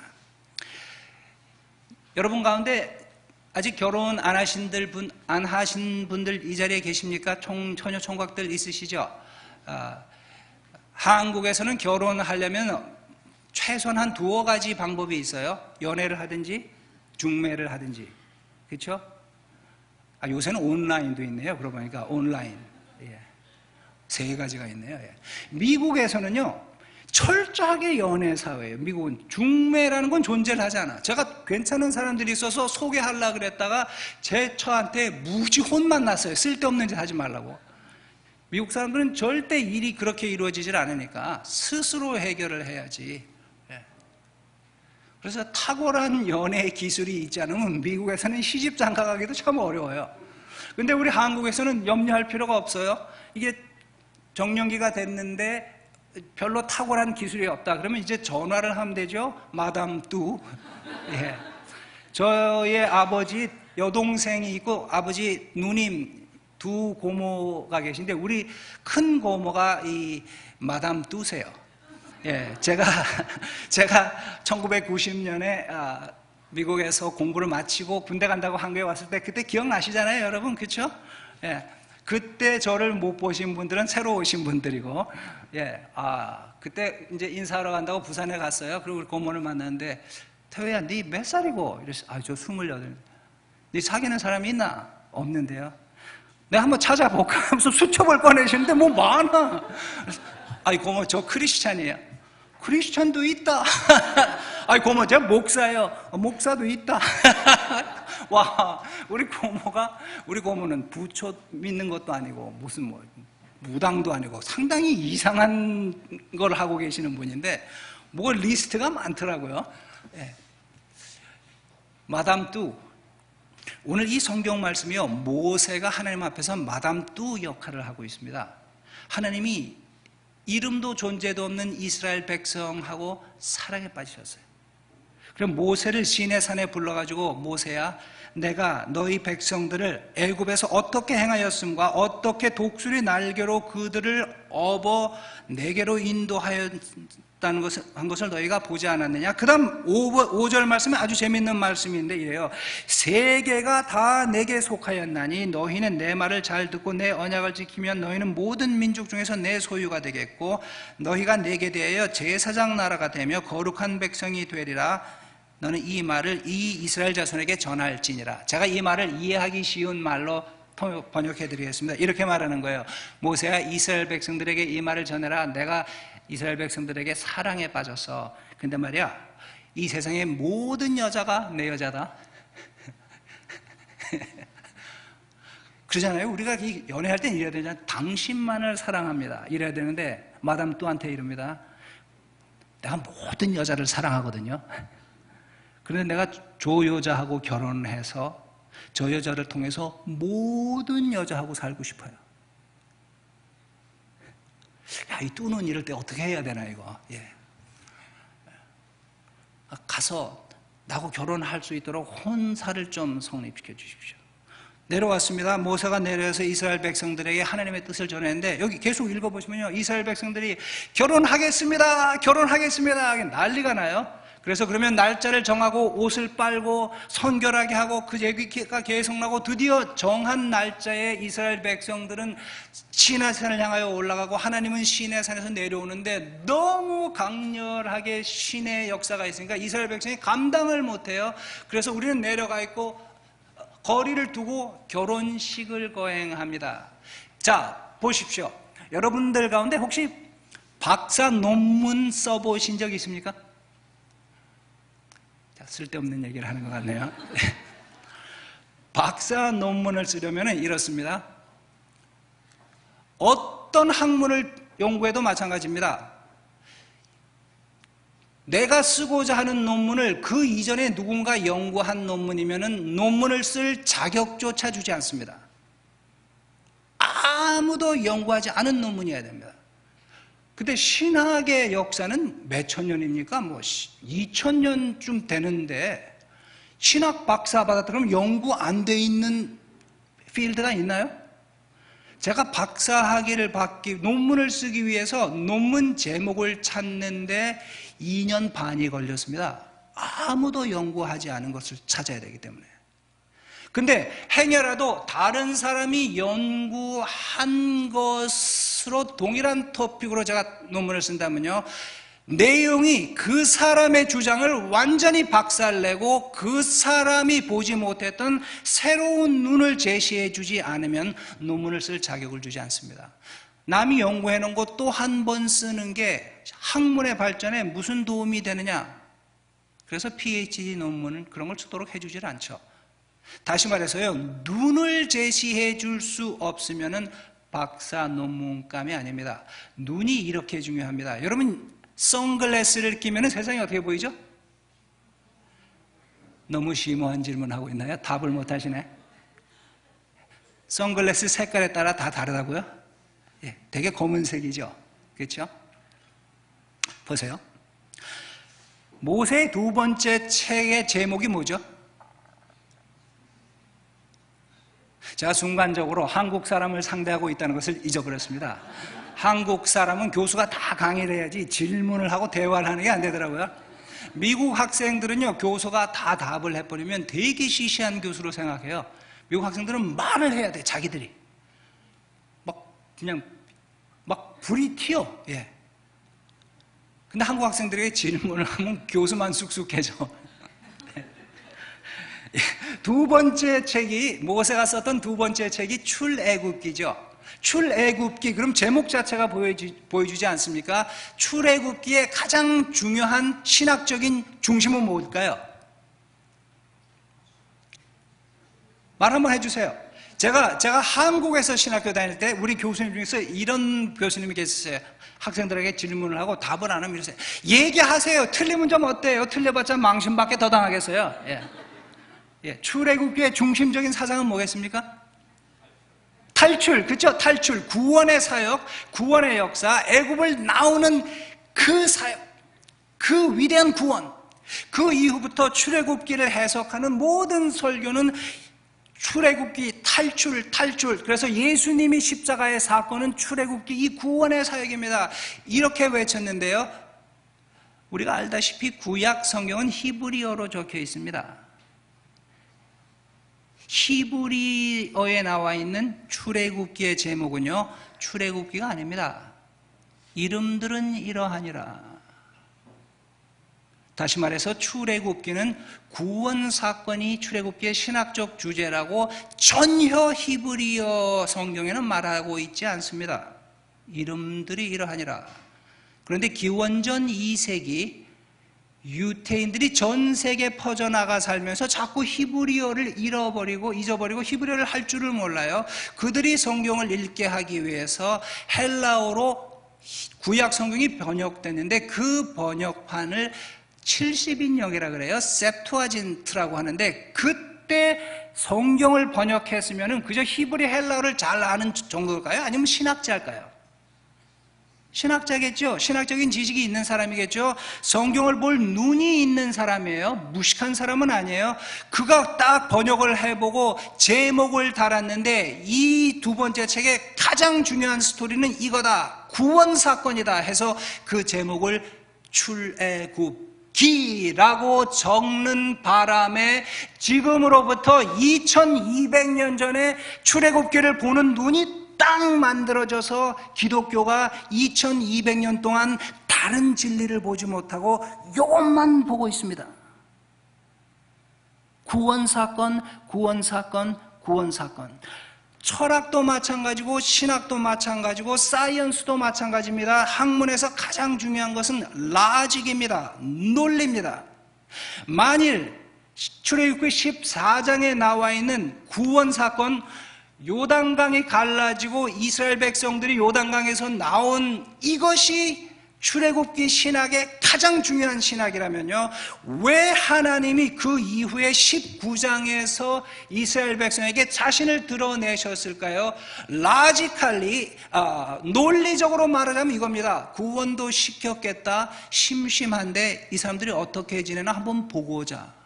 여러분 가운데 아직 결혼 안 하신 분들 이 자리에 계십니까? 처녀 총각들 있으시죠? 한국에서는 결혼하려면 최소한 한 두어 가지 방법이 있어요. 연애를 하든지 중매를 하든지. 그렇죠? 요새는 온라인도 있네요. 그러고 보니까 온라인. 예. 세 가지가 있네요. 예. 미국에서는요 철저하게 연애 사회예요. 미국은 중매라는 건 존재를 하지 않아. 제가 괜찮은 사람들이 있어서 소개하려고 그랬다가 저한테 무지 혼만 났어요. 쓸데없는 짓 하지 말라고. 미국 사람들은 절대 일이 그렇게 이루어지질 않으니까 스스로 해결을 해야지. 그래서 탁월한 연애 기술이 있지 않으면 미국에서는 시집 장가가기도 참 어려워요. 근데 우리 한국에서는 염려할 필요가 없어요. 이게 정년기가 됐는데 별로 탁월한 기술이 없다 그러면 이제 전화를 하면 되죠. 마담 뚜. 예. 저의 아버지 여동생이 있고 아버지 누님 두 고모가 계신데 우리 큰 고모가 이 마담 뚜세요. 예, 제가 1990년에 미국에서 공부를 마치고 군대 간다고 한국에 왔을 때 그때 기억나시잖아요, 여러분, 그렇죠? 예, 그때 저를 못 보신 분들은 새로 오신 분들이고, 예, 그때 이제 인사하러 간다고 부산에 갔어요. 그리고 우리 고모를 만났는데, 태호야, 네 몇 살이고? 이랬어요. 저 28. 네 사귀는 사람이 있나? 없는데요. 내가 한번 찾아볼까 하면서 수첩을 꺼내시는데 뭐 많아. 아이 고모 저 크리스찬이에요. 크리스찬도 있다. 아이 고모 저 목사예요. 목사도 있다. 와 우리 고모는 부처 믿는 것도 아니고 무슨 뭐 무당도 아니고 상당히 이상한 걸 하고 계시는 분인데 뭐 리스트가 많더라고요. 예. 마담 뚜. 오늘 이 성경 말씀이요 모세가 하나님 앞에서 마담 뚜 역할을 하고 있습니다. 하나님이 이름도 존재도 없는 이스라엘 백성하고 사랑에 빠지셨어요. 그럼 모세를 시내산에 불러가지고 모세야 내가 너희 백성들을 애굽에서 어떻게 행하였음과 어떻게 독수리 날개로 그들을 업어 내게로 인도하였다는 것을 너희가 보지 않았느냐. 그 다음 5절 말씀이 아주 재밌는 말씀인데 이래요. 세계가 다 내게 속하였나니 너희는 내 말을 잘 듣고 내 언약을 지키면 너희는 모든 민족 중에서 내 소유가 되겠고 너희가 내게 대하여 제사장 나라가 되며 거룩한 백성이 되리라. 너는 이 말을 이 이스라엘 자손에게 전할지니라. 제가 이 말을 이해하기 쉬운 말로 번역해 드리겠습니다. 이렇게 말하는 거예요. 모세야 이스라엘 백성들에게 이 말을 전해라. 내가 이스라엘 백성들에게 사랑에 빠졌어. 근데 말이야 이 세상의 모든 여자가 내 여자다. 그러잖아요. 우리가 이 연애할 땐 이래야 되잖아요. 당신만을 사랑합니다. 이래야 되는데 마담 뚜한테 이럽니다. 내가 모든 여자를 사랑하거든요. 그런데 내가 저 여자하고 결혼을 해서 저 여자를 통해서 모든 여자하고 살고 싶어요. 야, 이 뚜는 이럴 때 어떻게 해야 되나 이거. 예. 가서 나하고 결혼할 수 있도록 혼사를 좀 성립시켜 주십시오. 내려왔습니다. 모세가 내려와서 이스라엘 백성들에게 하나님의 뜻을 전했는데 여기 계속 읽어보시면요, 이스라엘 백성들이 결혼하겠습니다, 결혼하겠습니다 난리가 나요. 그래서 그러면 날짜를 정하고 옷을 빨고 선결하게 하고 그 얘기가 계속 나고 드디어 정한 날짜에 이스라엘 백성들은 시내산을 향하여 올라가고 하나님은 시내산에서 내려오는데 너무 강렬하게 신의 역사가 있으니까 이스라엘 백성이 감당을 못해요. 그래서 우리는 내려가 있고 거리를 두고 결혼식을 거행합니다. 자, 보십시오. 여러분들 가운데 혹시 박사 논문 써보신 적 있습니까? 쓸데없는 얘기를 하는 것 같네요. 박사 논문을 쓰려면 이렇습니다. 어떤 학문을 연구해도 마찬가지입니다. 내가 쓰고자 하는 논문을 그 이전에 누군가 연구한 논문이면 논문을 쓸 자격조차 주지 않습니다. 아무도 연구하지 않은 논문이어야 됩니다. 근데 신학의 역사는 몇 천 년입니까? 뭐 2000년쯤 되는데 신학 박사 받았다 그러면 연구 안 돼 있는 필드가 있나요? 제가 박사 학위를 받기, 논문을 쓰기 위해서 논문 제목을 찾는데 2년 반이 걸렸습니다. 아무도 연구하지 않은 것을 찾아야 되기 때문에. 근데 행여라도 다른 사람이 연구한 것으로 동일한 토픽으로 제가 논문을 쓴다면요, 내용이 그 사람의 주장을 완전히 박살내고 그 사람이 보지 못했던 새로운 눈을 제시해 주지 않으면 논문을 쓸 자격을 주지 않습니다. 남이 연구해 놓은 것 또 한 번 쓰는 게 학문의 발전에 무슨 도움이 되느냐? 그래서 PhD 논문은 그런 걸 쓰도록 해주질 않죠. 다시 말해서요, 눈을 제시해 줄 수 없으면은 박사 논문감이 아닙니다. 눈이 이렇게 중요합니다. 여러분, 선글라스를 끼면 세상이 어떻게 보이죠? 너무 심오한 질문하고 있나요? 답을 못 하시네. 선글라스 색깔에 따라 다 다르다고요? 예, 되게 검은색이죠. 그렇죠? 보세요. 모세의 두 번째 책의 제목이 뭐죠? 제가 순간적으로 한국 사람을 상대하고 있다는 것을 잊어버렸습니다. 한국 사람은 교수가 다 강의를 해야지 질문을 하고 대화를 하는 게 안 되더라고요. 미국 학생들은요, 교수가 다 답을 해버리면 되게 시시한 교수로 생각해요. 미국 학생들은 말을 해야 돼, 자기들이. 그냥 불이 튀어. 예. 근데 한국 학생들에게 질문을 하면 교수만 쑥쑥해져. 두 번째 책이, 모세가 썼던 두 번째 책이 출애굽기죠. 출애굽기, 그럼 제목 자체가 보여주지 않습니까? 출애굽기의 가장 중요한 신학적인 중심은 뭘까요? 말 한번 해주세요. 제가 한국에서 신학교 다닐 때 우리 교수님 중에서 이런 교수님이 계셨어요. 학생들에게 질문을 하고 답을 안 하면 이러세요. 얘기하세요. 틀리면 좀 어때요? 틀려봤자 망신밖에 더 당하겠어요. 예, 출애굽기의 중심적인 사상은 뭐겠습니까? 탈출, 그렇죠? 탈출, 구원의 사역, 구원의 역사, 애굽을 나오는 그 사역, 그 위대한 구원. 그 이후부터 출애굽기를 해석하는 모든 설교는 출애굽기, 탈출. 그래서 예수님이 십자가의 사건은 출애굽기, 이 구원의 사역입니다. 이렇게 외쳤는데요, 우리가 알다시피 구약 성경은 히브리어로 적혀 있습니다. 히브리어에 나와 있는 출애굽기의 제목은요, 출애굽기가 아닙니다. 이름들은 이러하니라. 다시 말해서 출애굽기는 구원 사건이 출애굽기의 신학적 주제라고 전혀 히브리어 성경에는 말하고 있지 않습니다. 이름들이 이러하니라. 그런데 기원전 2세기 유태인들이 전 세계 퍼져나가 살면서 자꾸 히브리어를 잊어버리고 히브리어를 할 줄을 몰라요. 그들이 성경을 읽게 하기 위해서 헬라어로 구약 성경이 번역됐는데 그 번역판을 70인역이라 그래요. 셉투아진트라고 하는데 그때 성경을 번역했으면 그저 히브리 헬라어를 잘 아는 정도일까요? 아니면 신학자일까요? 신학자겠죠. 신학적인 지식이 있는 사람이겠죠. 성경을 볼 눈이 있는 사람이에요. 무식한 사람은 아니에요. 그가 딱 번역을 해보고 제목을 달았는데 이 두 번째 책의 가장 중요한 스토리는 이거다. 구원사건이다 해서 그 제목을 출애굽기라고 적는 바람에 지금으로부터 2200년 전에 출애굽기를 보는 눈이 딱 만들어져서 기독교가 2200년 동안 다른 진리를 보지 못하고 이것만 보고 있습니다. 구원사건, 구원사건, 구원사건. 철학도 마찬가지고 신학도 마찬가지고 사이언스도 마찬가지입니다. 학문에서 가장 중요한 것은 라직입니다. 논리입니다. 만일 출애굽기 14장에 나와 있는 구원사건, 요단강이 갈라지고 이스라엘 백성들이 요단강에서 나온 이것이 출애굽기 신학의 가장 중요한 신학이라면요, 왜 하나님이 그 이후에 19장에서 이스라엘 백성에게 자신을 드러내셨을까요? 라지칼리 논리적으로 말하자면 이겁니다. 구원도 시켰겠다. 심심한데 이 사람들이 어떻게 지내나 한번 보고 오자.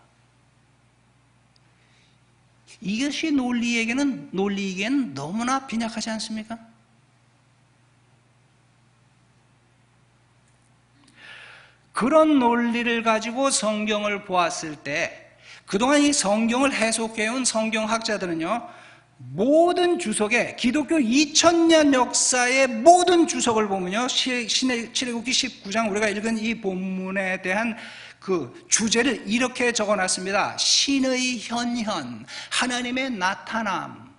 이것이 논리에게는 너무나 빈약하지 않습니까? 그런 논리를 가지고 성경을 보았을 때 그동안 이 성경을 해석해온 성경학자들은요, 모든 주석에 기독교 2000년 역사의 모든 주석을 보면요, 출애굽기 19장 우리가 읽은 이 본문에 대한 그 주제를 이렇게 적어놨습니다. 신의 현현, 하나님의 나타남.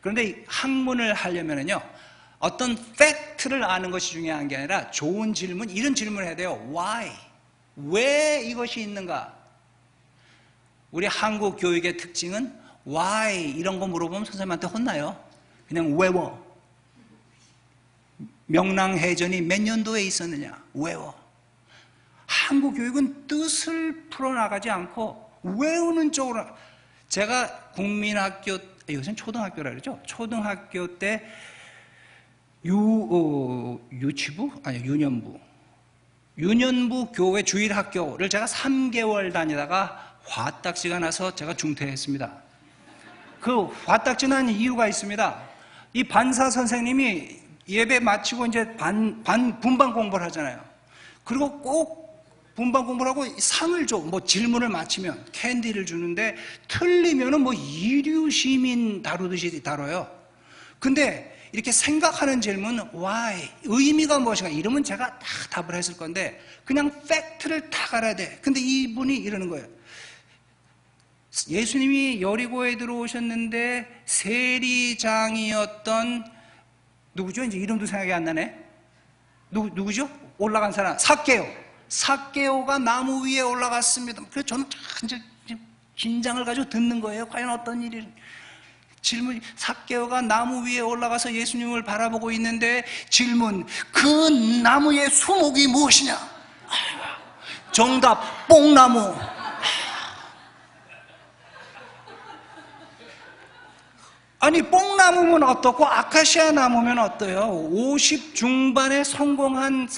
그런데 학문을 하려면요, 어떤 팩트를 아는 것이 중요한 게 아니라 좋은 질문, 이런 질문을 해야 돼요. Why? 왜 이것이 있는가? 우리 한국 교육의 특징은 Why? 이런 거 물어보면 선생님한테 혼나요. 그냥 외워. 명랑해전이 몇 년도에 있었느냐? 외워. 한국 교육은 뜻을 풀어나가지 않고 외우는 쪽으로. 제가 국민학교, 요새는 초등학교라 그러죠. 초등학교 때 유치부? 아니, 유년부 교회 주일학교를 제가 3개월 다니다가 화딱지가 나서 제가 중퇴했습니다. 그 화딱지 난 이유가 있습니다. 이 반사 선생님이 예배 마치고 이제 분반 공부를 하잖아요. 그리고 꼭 분반 공부를 하고 상을 줘. 뭐 질문을 마치면 캔디를 주는데 틀리면은 뭐 이류시민 다루듯이 다뤄요. 근데 이렇게 생각하는 질문, why? 의미가 무엇인가? 이러면 제가 다 답을 했을 건데 그냥 팩트를 다 알아야 돼. 근데 이분이 이러는 거예요. 예수님이 여리고에 들어오셨는데 세리장이었던 누구죠? 이제 이름도 생각이 안 나네. 누구죠? 올라간 사람. 삭개오가 나무 위에 올라갔습니다. 그래서 저는 이제 긴장을 가지고 듣는 거예요. 과연 어떤 일이. 질문, 삭개오가 나무 위에 올라가서 예수님을 바라보고 있는데 질문, 그 나무의 수목이 무엇이냐? 정답, 뽕나무. 아니, 뽕나무면 어떻고 아카시아 나무면 어때요? 50 중반에 성공한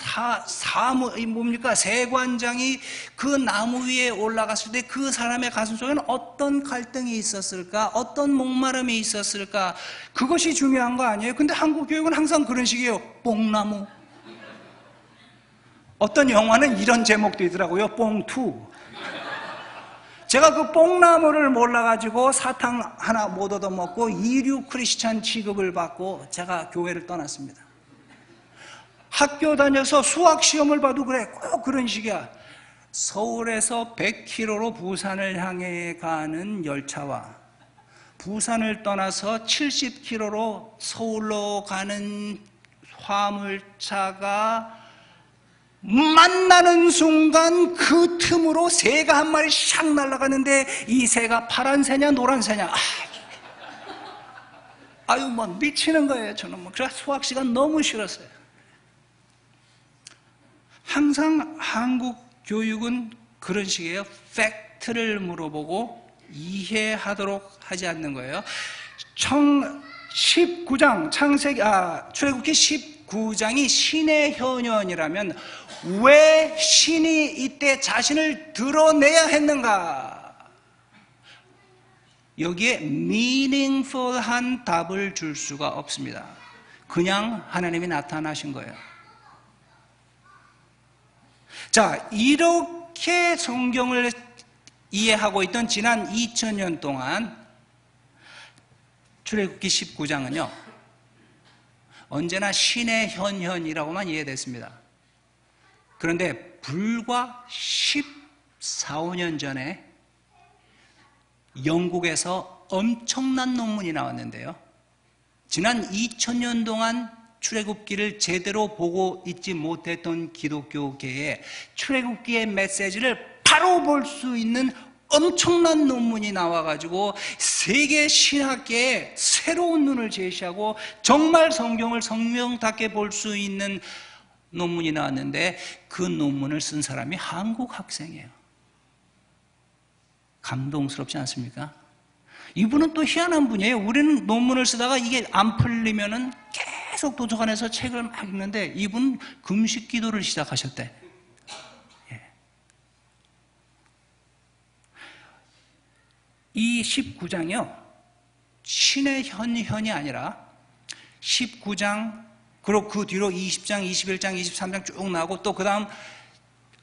세관장이 그 나무 위에 올라갔을 때 그 사람의 가슴 속에는 어떤 갈등이 있었을까? 어떤 목마름이 있었을까? 그것이 중요한 거 아니에요? 근데 한국 교육은 항상 그런 식이에요. 뽕나무. 어떤 영화는 이런 제목도 있더라고요. 뽕2. 제가 그 뽕나무를 몰라가지고 사탕 하나 못 얻어먹고 이류 크리스찬 취급을 받고 제가 교회를 떠났습니다. 학교 다녀서 수학 시험을 봐도 그래. 꼭 그런 식이야. 서울에서 100km로 부산을 향해 가는 열차와 부산을 떠나서 70km로 서울로 가는 화물차가 만나는 순간 그 틈으로 새가 한 마리 샥 날아가는데 이 새가 파란 새냐 노란 새냐 아유 뭐 미치는 거예요. 저는 뭐 그래서 수학 시간 너무 싫었어요. 항상 한국 교육은 그런 식이에요. 팩트를 물어보고 이해하도록 하지 않는 거예요. 19장 출애굽기 19장이 신의 현현이라면 왜 신이 이때 자신을 드러내야 했는가? 여기에 meaningful한 답을 줄 수가 없습니다. 그냥 하나님이 나타나신 거예요. 자, 이렇게 성경을 이해하고 있던 지난 2000년 동안 출애굽기 19장은요 언제나 신의 현현이라고만 이해됐습니다. 그런데 불과 14~15년 전에 영국에서 엄청난 논문이 나왔는데요, 지난 2000년 동안 출애굽기를 제대로 보고 있지 못했던 기독교계에 출애굽기의 메시지를 바로 볼 수 있는 엄청난 논문이 나와가지고 세계 신학계에 새로운 눈을 제시하고 정말 성경을 성경답게 볼 수 있는 논문이 나왔는데 그 논문을 쓴 사람이 한국 학생이에요. 감동스럽지 않습니까? 이분은 또 희한한 분이에요. 우리는 논문을 쓰다가 이게 안 풀리면은 계속 도서관에서 책을 막 읽는데 이분 금식 기도를 시작하셨대. 이 19장이요 신의 현현이 아니라 19장 그리고 그 뒤로 20장, 21장, 23장 쭉 나오고 또 그 다음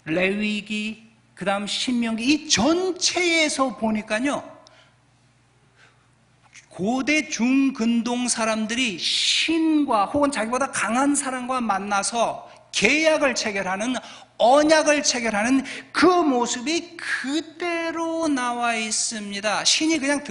레위기, 그 다음 신명기 이 전체에서 보니까요 고대 중근동 사람들이 신과 혹은 자기보다 강한 사람과 만나서 계약을 체결하는 언약을 체결하는 그 모습이 그대로 나와 있습니다. 신이 그냥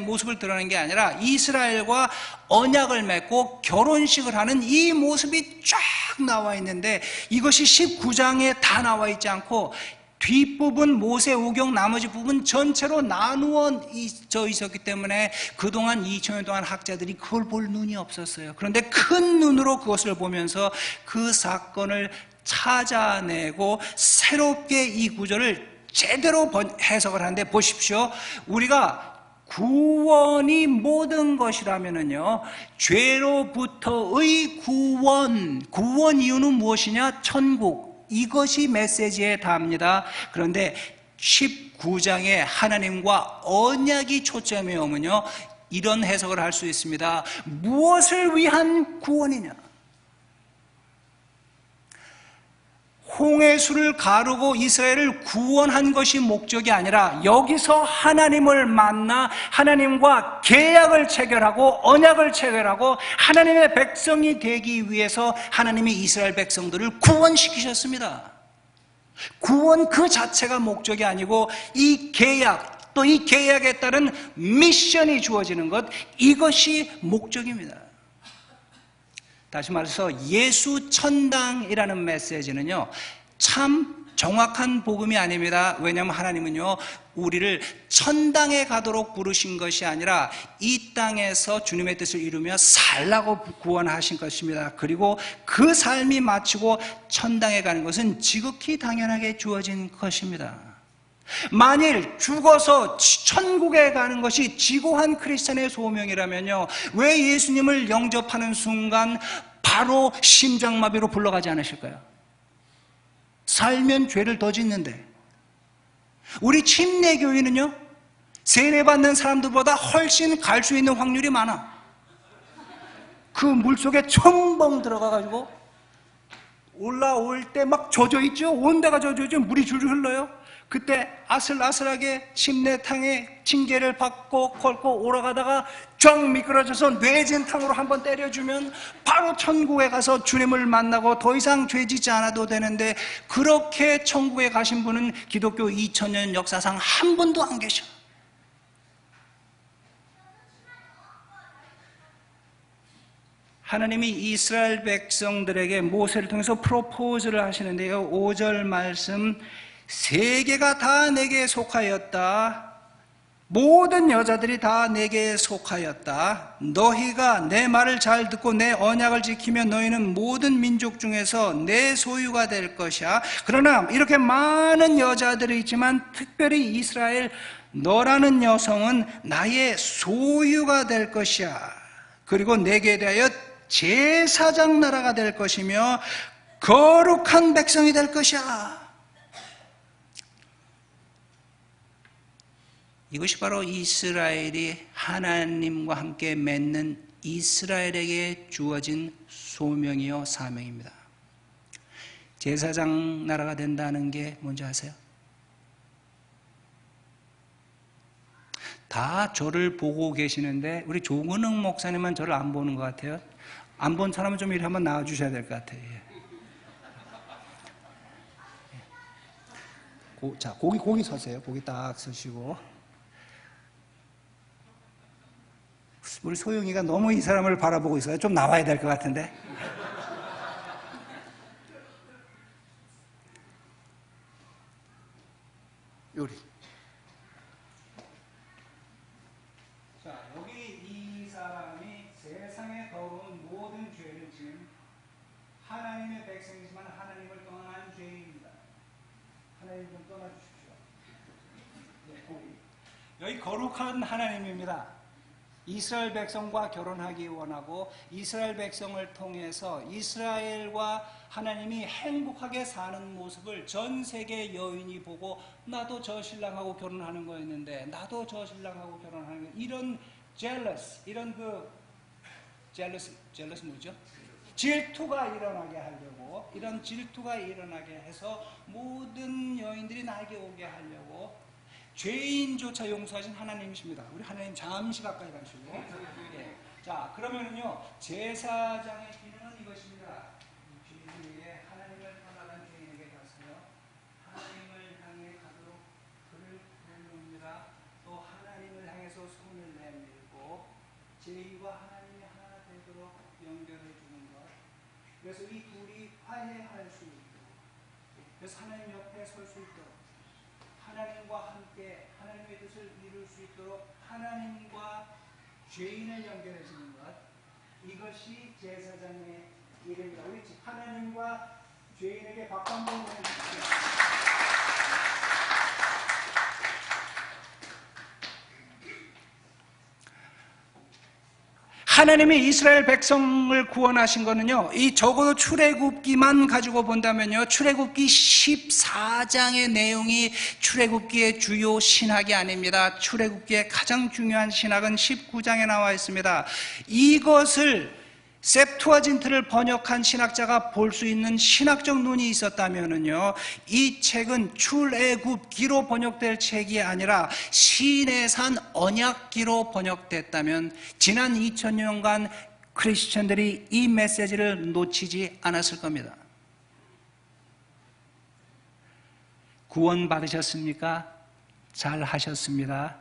모습을 드러낸 게 아니라 이스라엘과 언약을 맺고 결혼식을 하는 이 모습이 쫙 나와 있는데 이것이 19장에 다 나와 있지 않고 뒷부분 모세오경 나머지 부분 전체로 나누어져 있었기 때문에 그동안 2000년 동안 학자들이 그걸 볼 눈이 없었어요. 그런데 큰 눈으로 그것을 보면서 그 사건을 찾아내고 새롭게 이 구절을 제대로 해석을 하는데 보십시오. 우리가 구원이 모든 것이라면은요 죄로부터의 구원 이유는 무엇이냐? 천국. 이것이 메시지에 답니다. 그런데 19장에 하나님과 언약이 초점이 오면요 이런 해석을 할 수 있습니다. 무엇을 위한 구원이냐? 홍해수를 가르고 이스라엘을 구원한 것이 목적이 아니라 여기서 하나님을 만나 하나님과 계약을 체결하고 언약을 체결하고 하나님의 백성이 되기 위해서 하나님이 이스라엘 백성들을 구원시키셨습니다. 구원 그 자체가 목적이 아니고 이 계약 또 이 계약에 따른 미션이 주어지는 것 이것이 목적입니다. 다시 말해서 예수 천당이라는 메시지는요 참 정확한 복음이 아닙니다. 왜냐하면 하나님은요 우리를 천당에 가도록 부르신 것이 아니라 이 땅에서 주님의 뜻을 이루며 살라고 구원하신 것입니다. 그리고 그 삶이 마치고 천당에 가는 것은 지극히 당연하게 주어진 것입니다. 만일 죽어서 천국에 가는 것이 지고한 크리스찬의 소명이라면요 왜 예수님을 영접하는 순간 바로 심장마비로 불러가지 않으실까요? 살면 죄를 더 짓는데. 우리 침례교인은요 세례받는 사람들보다 훨씬 갈 수 있는 확률이 많아. 그 물속에 첨벙 들어가가지고 올라올 때 막 젖어있죠. 온 데가 젖어있죠. 물이 줄줄 흘러요. 그때 아슬아슬하게 침례탕에 징계를 받고 걸고 오라가다가 쫙 미끄러져서 뇌진탕으로 한번 때려주면 바로 천국에 가서 주님을 만나고 더 이상 죄 짓지 않아도 되는데 그렇게 천국에 가신 분은 기독교 2000년 역사상 한 분도 안 계셔. 하나님이 이스라엘 백성들에게 모세를 통해서 프로포즈를 하시는데요. 5절 말씀, 세계가 다 내게 속하였다. 모든 여자들이 다 내게 속하였다. 너희가 내 말을 잘 듣고 내 언약을 지키면 너희는 모든 민족 중에서 내 소유가 될 것이야. 그러나 이렇게 많은 여자들이 있지만 특별히 이스라엘 너라는 여성은 나의 소유가 될 것이야. 그리고 내게 대하여 제사장 나라가 될 것이며 거룩한 백성이 될 것이야. 이것이 바로 이스라엘이 하나님과 함께 맺는 이스라엘에게 주어진 소명이요 사명입니다. 제사장 나라가 된다는 게 뭔지 아세요? 다 저를 보고 계시는데 우리 조근흥 목사님만 저를 안 보는 것 같아요. 안 본 사람은 좀 이리 한번 나와 주셔야 될 것 같아요. 자, 고기 서세요. 고기 딱 서시고. 우리 소영이가 너무 이 사람을 바라보고 있어요. 좀 나와야 될 것 같은데. 요리. 자, 여기 이 사람이 세상에 더러운 모든 죄를 지은 하나님의 백성이지만 하나님을 떠난 죄인입니다. 하나님 좀 떠나주십시오. 네, 고기. 여기 거룩한 하나님입니다. 이스라엘 백성과 결혼하기 원하고 이스라엘 백성을 통해서 이스라엘과 하나님이 행복하게 사는 모습을 전 세계 여인이 보고 나도 저 신랑하고 결혼하는 거였는데 나도 저 신랑하고 결혼하는 거 이런 jealous 이런 jealous 뭐죠? 질투가 일어나게 하려고 이런 질투가 일어나게 해서 모든 여인들이 나에게 오게 하려고 죄인조차 용서하신 하나님이십니다. 우리 하나님 잠시 가까이 가시고. 예. 자, 그러면은요, 제사장의 기능은 이것입니다. 죄인에게, 하나님을 떠나간 죄인에게 가서요, 하나님을 향해 가도록 그를 부릅니다. 또 하나님을 향해서 손을 내밀고, 죄인과 하나님이 하나 되도록 연결해 주는 것. 그래서 이 둘이 화해할 수 있도록, 그래서 하나님 옆에 설 수 있도록, 하나님과 함께 하나님의 뜻을 이룰 수 있도록 하나님과 죄인을 연결해 주는 것, 이것이 제사장의 일입니다. 우리 하나님과 죄인에게 박수 한번 보내주십시오. 하나님이 이스라엘 백성을 구원하신 거는요, 이 적어도 출애굽기만 가지고 본다면요, 출애굽기 14장의 내용이 출애굽기의 주요 신학이 아닙니다. 출애굽기의 가장 중요한 신학은 19장에 나와 있습니다. 이것을 셉투아진트를 번역한 신학자가 볼 수 있는 신학적 눈이 있었다면은요, 이 책은 출애굽기로 번역될 책이 아니라 시내산 언약기로 번역됐다면 지난 2000년간 크리스천들이 이 메시지를 놓치지 않았을 겁니다. 구원 받으셨습니까? 잘 하셨습니다.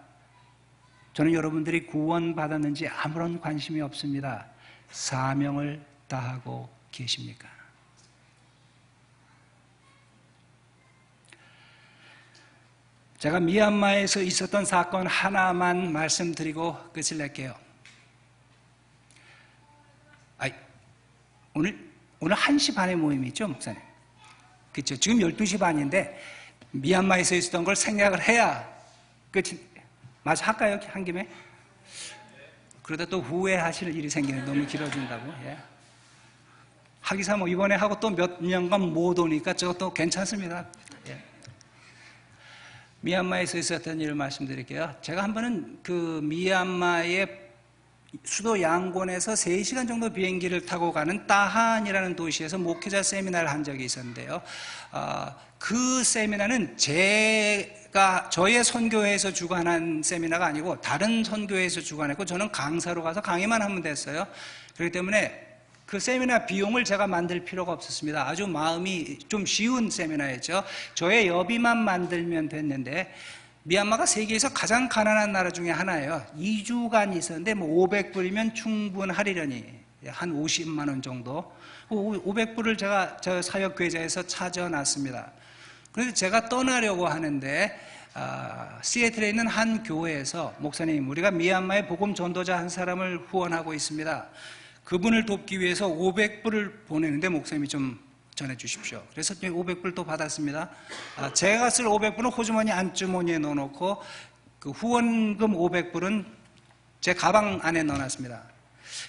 저는 여러분들이 구원 받았는지 아무런 관심이 없습니다. 사명을 다하고 계십니까? 제가 미얀마에서 있었던 사건 하나만 말씀드리고 끝을 낼게요. 오늘 1시 반에 모임이 있죠, 목사님? 그렇죠. 지금 12시 반인데 미얀마에서 있었던 걸 생략을 해야 끝이, 마저 할까요? 한 김에? 그러다 또 후회하실 일이 생기네. 너무 길어진다고. 예. 하기사 뭐 이번에 하고 또 몇 년간 못 오니까 저것도 괜찮습니다. 예. 미얀마에서 있었던 일을 말씀드릴게요. 제가 한 번은 그 미얀마의 수도 양곤에서 3시간 정도 비행기를 타고 가는 따한이라는 도시에서 목회자 세미나를 한 적이 있었는데요. 그 세미나는 저의 선교회에서 주관한 세미나가 아니고 다른 선교회에서 주관했고 저는 강사로 가서 강의만 하면 됐어요. 그렇기 때문에 그 세미나 비용을 제가 만들 필요가 없었습니다. 아주 마음이 좀 쉬운 세미나였죠. 저의 여비만 만들면 됐는데 미얀마가 세계에서 가장 가난한 나라 중에 하나예요. 2주간 있었는데 뭐 500불이면 충분하리려니. 한 50만 원 정도. 500불을 제가 저 사역계좌에서 찾아놨습니다. 그래서 제가 떠나려고 하는데 시애틀에 있는 한 교회에서 목사님, 우리가 미얀마의 복음 전도자 한 사람을 후원하고 있습니다. 그분을 돕기 위해서 500불을 보내는데 목사님이 좀 전해 주십시오. 그래서 500불 또 받았습니다. 제가 쓸 500불은 호주머니 안주머니에 넣어놓고 그 후원금 500불은 제 가방 안에 넣어놨습니다.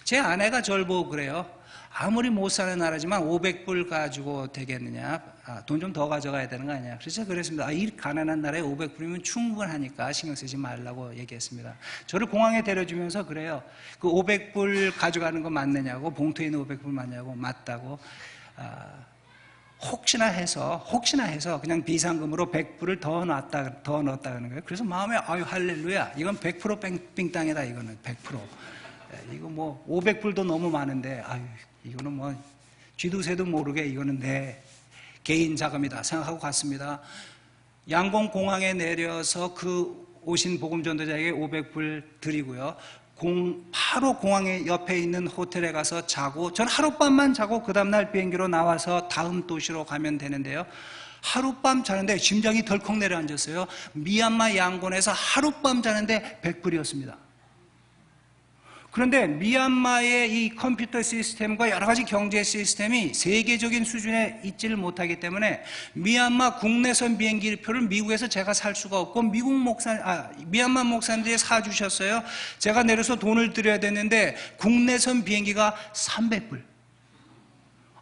제 아내가 저를 보고 그래요. 아무리 못 사는 나라지만 500불 가지고 되겠느냐? 돈 좀 더 가져가야 되는 거 아니야? 그래서 그랬습니다. 이 가난한 나라에 500불이면 충분하니까 신경 쓰지 말라고 얘기했습니다. 저를 공항에 데려주면서 그래요. 그 500불 가져가는 거 맞느냐고, 봉투에 있는 500불 맞냐고, 맞다고. 혹시나 해서 그냥 비상금으로 100불을 더 넣었다는 거예요. 그래서 마음에 아유 할렐루야, 이건 100% 빙땅이다. 이거는 100%. 이거 뭐 500불도 너무 많은데 아유 이거는 뭐 쥐두새도 모르게 이거는 내 개인 자금이다 생각하고 갔습니다. 양곤 공항에 내려서 그 오신 복음 전도자에게 500불 드리고요. 바로 공항에 옆에 있는 호텔에 가서 자고, 전 하룻밤만 자고 그 다음날 비행기로 나와서 다음 도시로 가면 되는데요. 하룻밤 자는데 심장이 덜컥 내려앉았어요. 미얀마 양곤에서 하룻밤 자는데 100불이었습니다. 그런데 미얀마의 이 컴퓨터 시스템과 여러 가지 경제 시스템이 세계적인 수준에 있지를 못하기 때문에 미얀마 국내선 비행기표를 미국에서 제가 살 수가 없고 미얀마 목사님들이 사주셨어요. 제가 내려서 돈을 드려야 되는데 국내선 비행기가 300불.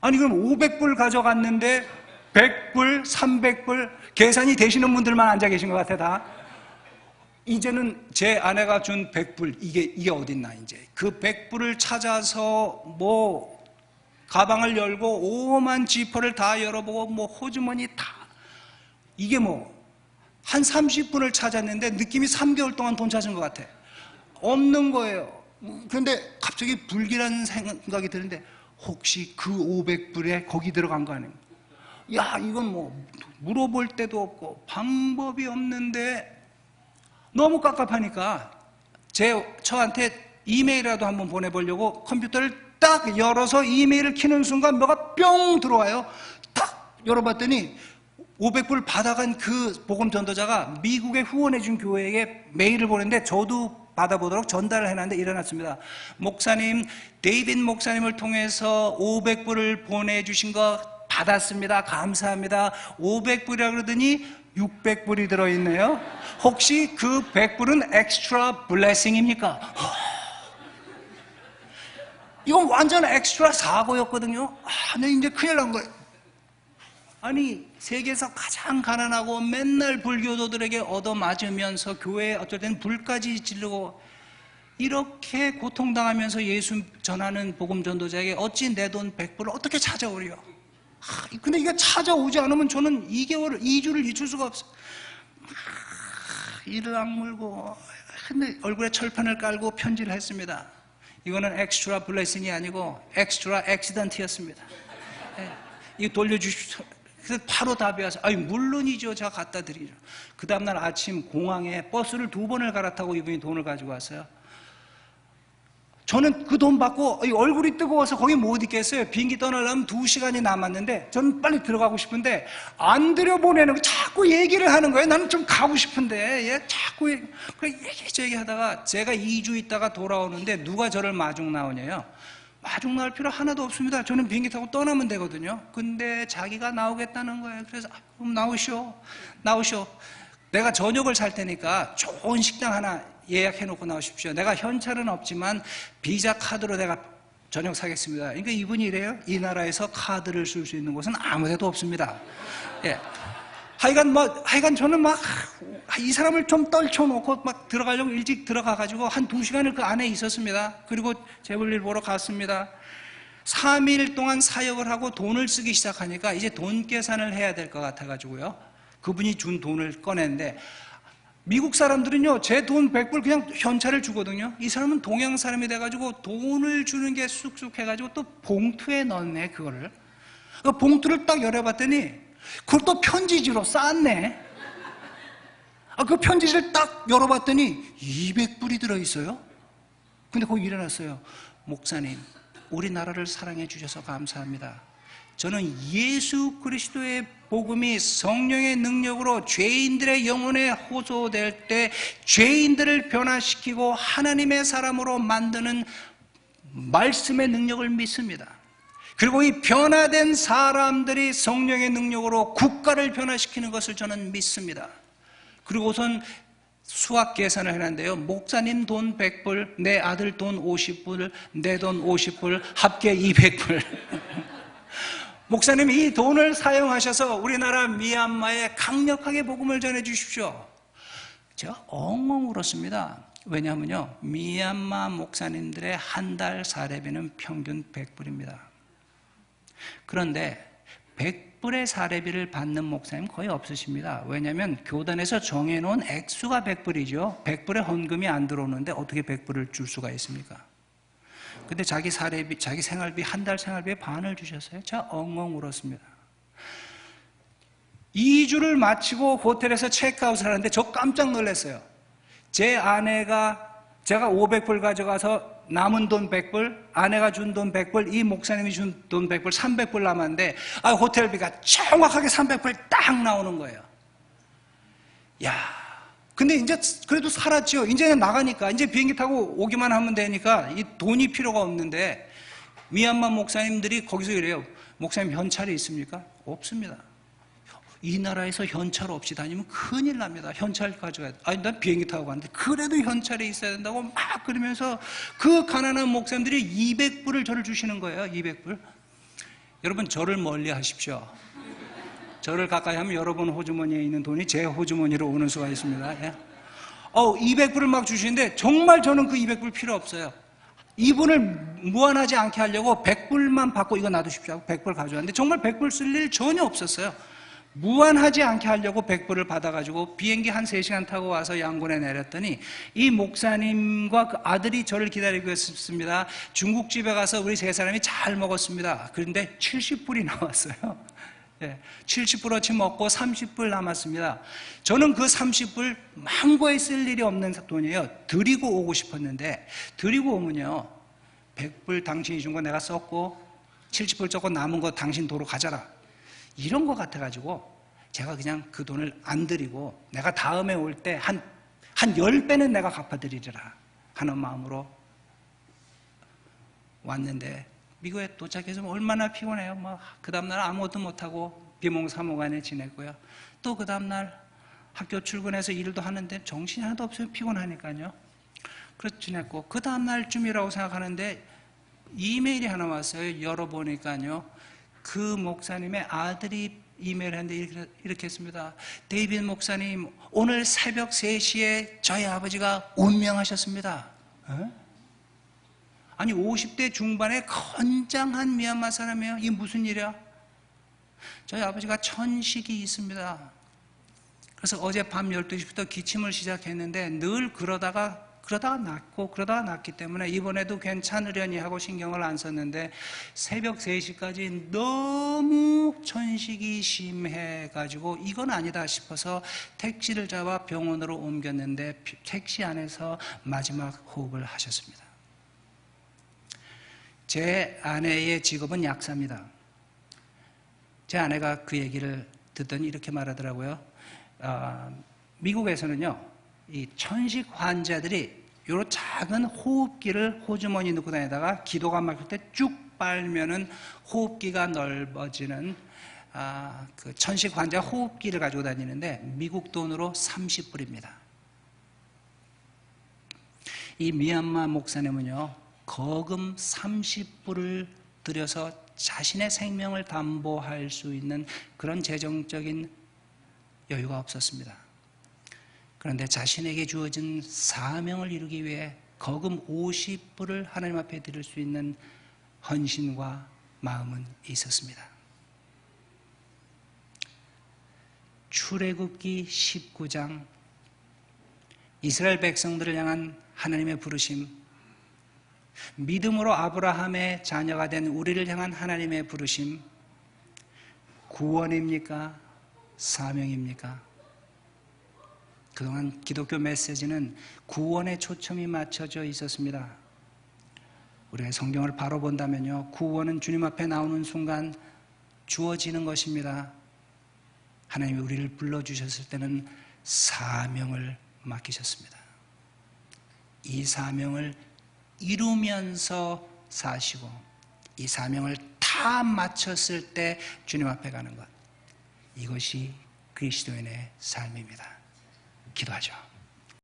아니 그럼 500불 가져갔는데 100불, 300불 계산이 되시는 분들만 앉아 계신 것 같아 다. 이제는 제 아내가 준 100불, 이게 어딨나, 이제. 그 100불을 찾아서, 가방을 열고, 오만 지퍼를 다 열어보고, 호주머니 다. 이게 한 30분을 찾았는데, 느낌이 3개월 동안 돈 찾은 것 같아. 없는 거예요. 그런데 갑자기 불길한 생각이 드는데, 혹시 그 500불에 거기 들어간 거 아니에요? 야, 이건 물어볼 데도 없고, 방법이 없는데, 너무 깝깝하니까 저한테 이메일이라도 한번 보내보려고 컴퓨터를 딱 열어서 이메일을 키는 순간 뭐가 뿅 들어와요. 딱 열어봤더니 500불 받아간 그 복음 전도자가 미국에 후원해준 교회에게 메일을 보냈는데 저도 받아보도록 전달을 해놨는데 일어났습니다. 목사님, 데이빗 목사님을 통해서 500불을 보내주신 거 받았습니다. 감사합니다. 500불이라 그러더니 600불이 들어있네요. 혹시 그 100불은 엑스트라 블레싱입니까? 이건 완전 엑스트라 사고였거든요. 네, 이제 큰일 난 거예요. 아니, 세계에서 가장 가난하고 맨날 불교도들에게 얻어맞으면서 교회에 어쩔 때는 불까지 지르고 이렇게 고통당하면서 예수 전하는 복음 전도자에게 어찌 내 돈 100불을 어떻게 찾아오려? 근데 이게 찾아오지 않으면 저는 2주를 잊을 수가 없어요. 이를 악물고, 근데 얼굴에 철판을 깔고 편지를 했습니다. 이거는 엑스트라 블레싱이 아니고 엑스트라 액시던트였습니다. 이거 돌려주십시오. 그래서 바로 답이 와서, 물론이죠. 제가 갖다 드리죠. 그 다음날 아침 공항에 버스를 2번을 갈아타고 이분이 돈을 가지고 왔어요. 저는 그 돈 받고 얼굴이 뜨거워서 거기 못 있겠어요. 비행기 떠나려면 2시간이 남았는데 저는 빨리 들어가고 싶은데 안 들여보내는 거 자꾸 얘기를 하는 거예요. 나는 좀 가고 싶은데 자꾸 얘기 하다가 제가 2주 있다가 돌아오는데 누가 저를 마중 나오냐요. 마중 나올 필요 하나도 없습니다. 저는 비행기 타고 떠나면 되거든요. 근데 자기가 나오겠다는 거예요. 그래서 그럼 나오시오. 내가 저녁을 살 테니까 좋은 식당 하나 예약해놓고 나오십시오. 내가 현찰은 없지만 비자 카드로 내가 저녁 사겠습니다. 그러니까 이분이 이래요. 이 나라에서 카드를 쓸 수 있는 곳은 아무데도 없습니다. 하여간 저는 이 사람을 좀 떨쳐놓고 들어가려고 일찍 들어가가지고 한 2시간을 그 안에 있었습니다. 그리고 재벌일 보러 갔습니다. 3일 동안 사역을 하고 돈을 쓰기 시작하니까 이제 돈 계산을 해야 될 것 같아가지고요. 그분이 준 돈을 꺼냈는데 미국 사람들은요, 제 돈 100불 그냥 현찰을 주거든요. 이 사람은 동양 사람이 돼가지고 돈을 주는 게 쑥쑥 해가지고 또 봉투에 넣네, 그거를. 그 봉투를 딱 열어봤더니 그걸 또 편지지로 쌌네. 그 편지지를 딱 열어봤더니 200불이 들어있어요. 근데 거기 일어났어요. 목사님, 우리나라를 사랑해 주셔서 감사합니다. 저는 예수 그리스도의 복음이 성령의 능력으로 죄인들의 영혼에 호소될 때 죄인들을 변화시키고 하나님의 사람으로 만드는 말씀의 능력을 믿습니다. 그리고 이 변화된 사람들이 성령의 능력으로 국가를 변화시키는 것을 저는 믿습니다. 그리고선 수학 계산을 해놨는데요. 목사님 돈 100불, 내 아들 돈 50불, 내 돈 50불, 합계 200불. 목사님이 이 돈을 사용하셔서 우리나라 미얀마에 강력하게 복음을 전해 주십시오. 제가 엉엉 울었습니다. 왜냐하면요, 미얀마 목사님들의 한 달 사례비는 평균 100불입니다. 그런데 100불의 사례비를 받는 목사님 거의 없으십니다. 왜냐하면 교단에서 정해놓은 액수가 100불이죠. 100불의 헌금이 안 들어오는데 어떻게 100불을 줄 수가 있습니까? 근데 자기 사례비, 자기 생활비, 한 달 생활비의 반을 주셨어요. 제가 엉엉 울었습니다. 2주를 마치고 호텔에서 체크아웃을 하는데 저 깜짝 놀랐어요. 제 아내가, 제가 500불 가져가서 남은 돈 100불, 아내가 준 돈 100불, 이 목사님이 준 돈 100불, 300불 남았는데 호텔비가 정확하게 300불 딱 나오는 거예요. 야, 근데 이제 그래도 살았죠. 이제는 나가니까, 이제 비행기 타고 오기만 하면 되니까 이 돈이 필요가 없는데 미얀마 목사님들이 거기서 이래요. 목사님 현찰이 있습니까? 없습니다. 이 나라에서 현찰 없이 다니면 큰일 납니다. 현찰 가져가야 돼. 아니, 난 비행기 타고 갔는데 그래도 현찰이 있어야 된다고 막 그러면서 그 가난한 목사님들이 200불을 저를 주시는 거예요. 200불. 여러분, 저를 멀리 하십시오. 저를 가까이 하면 여러분 호주머니에 있는 돈이 제 호주머니로 오는 수가 있습니다. 예. 200불을 막 주시는데 정말 저는 그 200불 필요 없어요. 이분을 무한하지 않게 하려고 100불만 받고 이거 놔두십시오 하고 100불 가져왔는데 정말 100불 쓸 일 전혀 없었어요. 무한하지 않게 하려고 100불을 받아가지고 비행기 한 3시간 타고 와서 양곤에 내렸더니 이 목사님과 그 아들이 저를 기다리고 있었습니다. 중국집에 가서 우리 3사람이 잘 먹었습니다. 그런데 70불이 나왔어요. 예, 70불어치 먹고 30불 남았습니다. 저는 그 30불 망고에 쓸 일이 없는 돈이에요. 드리고 오고 싶었는데, 드리고 오면요, 100불 당신이 준 거 내가 썼고 70불 줬고 남은 거 당신 도로 가져라, 이런 거 같아가지고 제가 그냥 그 돈을 안 드리고 내가 다음에 올 때 한 10배는 내가 갚아드리리라 하는 마음으로 왔는데, 미국에 도착해서 얼마나 피곤해요. 그 다음날 아무것도 못하고 비몽사몽간에 지냈고요. 또 그 다음날 학교 출근해서 일도 하는데 정신이 하나도 없어요. 피곤하니까요. 그래서 지냈고, 그 다음날쯤이라고 생각하는데 이메일이 하나 왔어요. 열어보니까요, 그 목사님의 아들이 이메일을 했는데 이렇게 했습니다. 데이빗 목사님, 오늘 새벽 3시에 저희 아버지가 운명하셨습니다. 아니, 50대 중반의 건장한 미얀마 사람이에요. 이게 무슨 일이야? 저희 아버지가 천식이 있습니다. 그래서 어제 밤 12시부터 기침을 시작했는데 늘 그러다가 낫기 때문에 이번에도 괜찮으려니 하고 신경을 안 썼는데 새벽 3시까지 너무 천식이 심해가지고 이건 아니다 싶어서 택시를 잡아 병원으로 옮겼는데 택시 안에서 마지막 호흡을 하셨습니다. 제 아내의 직업은 약사입니다. 제 아내가 그 얘기를 듣더니 이렇게 말하더라고요. 미국에서는요, 이 천식 환자들이 요런 작은 호흡기를 호주머니 넣고 다니다가 기도가 막힐 때 쭉 빨면은 호흡기가 넓어지는 그 천식 환자 호흡기를 가지고 다니는데 미국 돈으로 30불입니다. 이 미얀마 목사님은요, 거금 30불을 들여서 자신의 생명을 담보할 수 있는 그런 재정적인 여유가 없었습니다. 그런데 자신에게 주어진 사명을 이루기 위해 거금 50불을 하나님 앞에 드릴 수 있는 헌신과 마음은 있었습니다. 출애굽기 19장, 이스라엘 백성들을 향한 하나님의 부르심, 믿음으로 아브라함의 자녀가 된 우리를 향한 하나님의 부르심, 구원입니까? 사명입니까? 그동안 기독교 메시지는 구원에 초점이 맞춰져 있었습니다. 우리가 성경을 바로 본다면요, 구원은 주님 앞에 나오는 순간 주어지는 것입니다. 하나님이 우리를 불러주셨을 때는 사명을 맡기셨습니다. 이 사명을 이루면서 사시고 이 사명을 다 마쳤을 때 주님 앞에 가는 것, 이것이 그리스도인의 삶입니다. 기도하죠.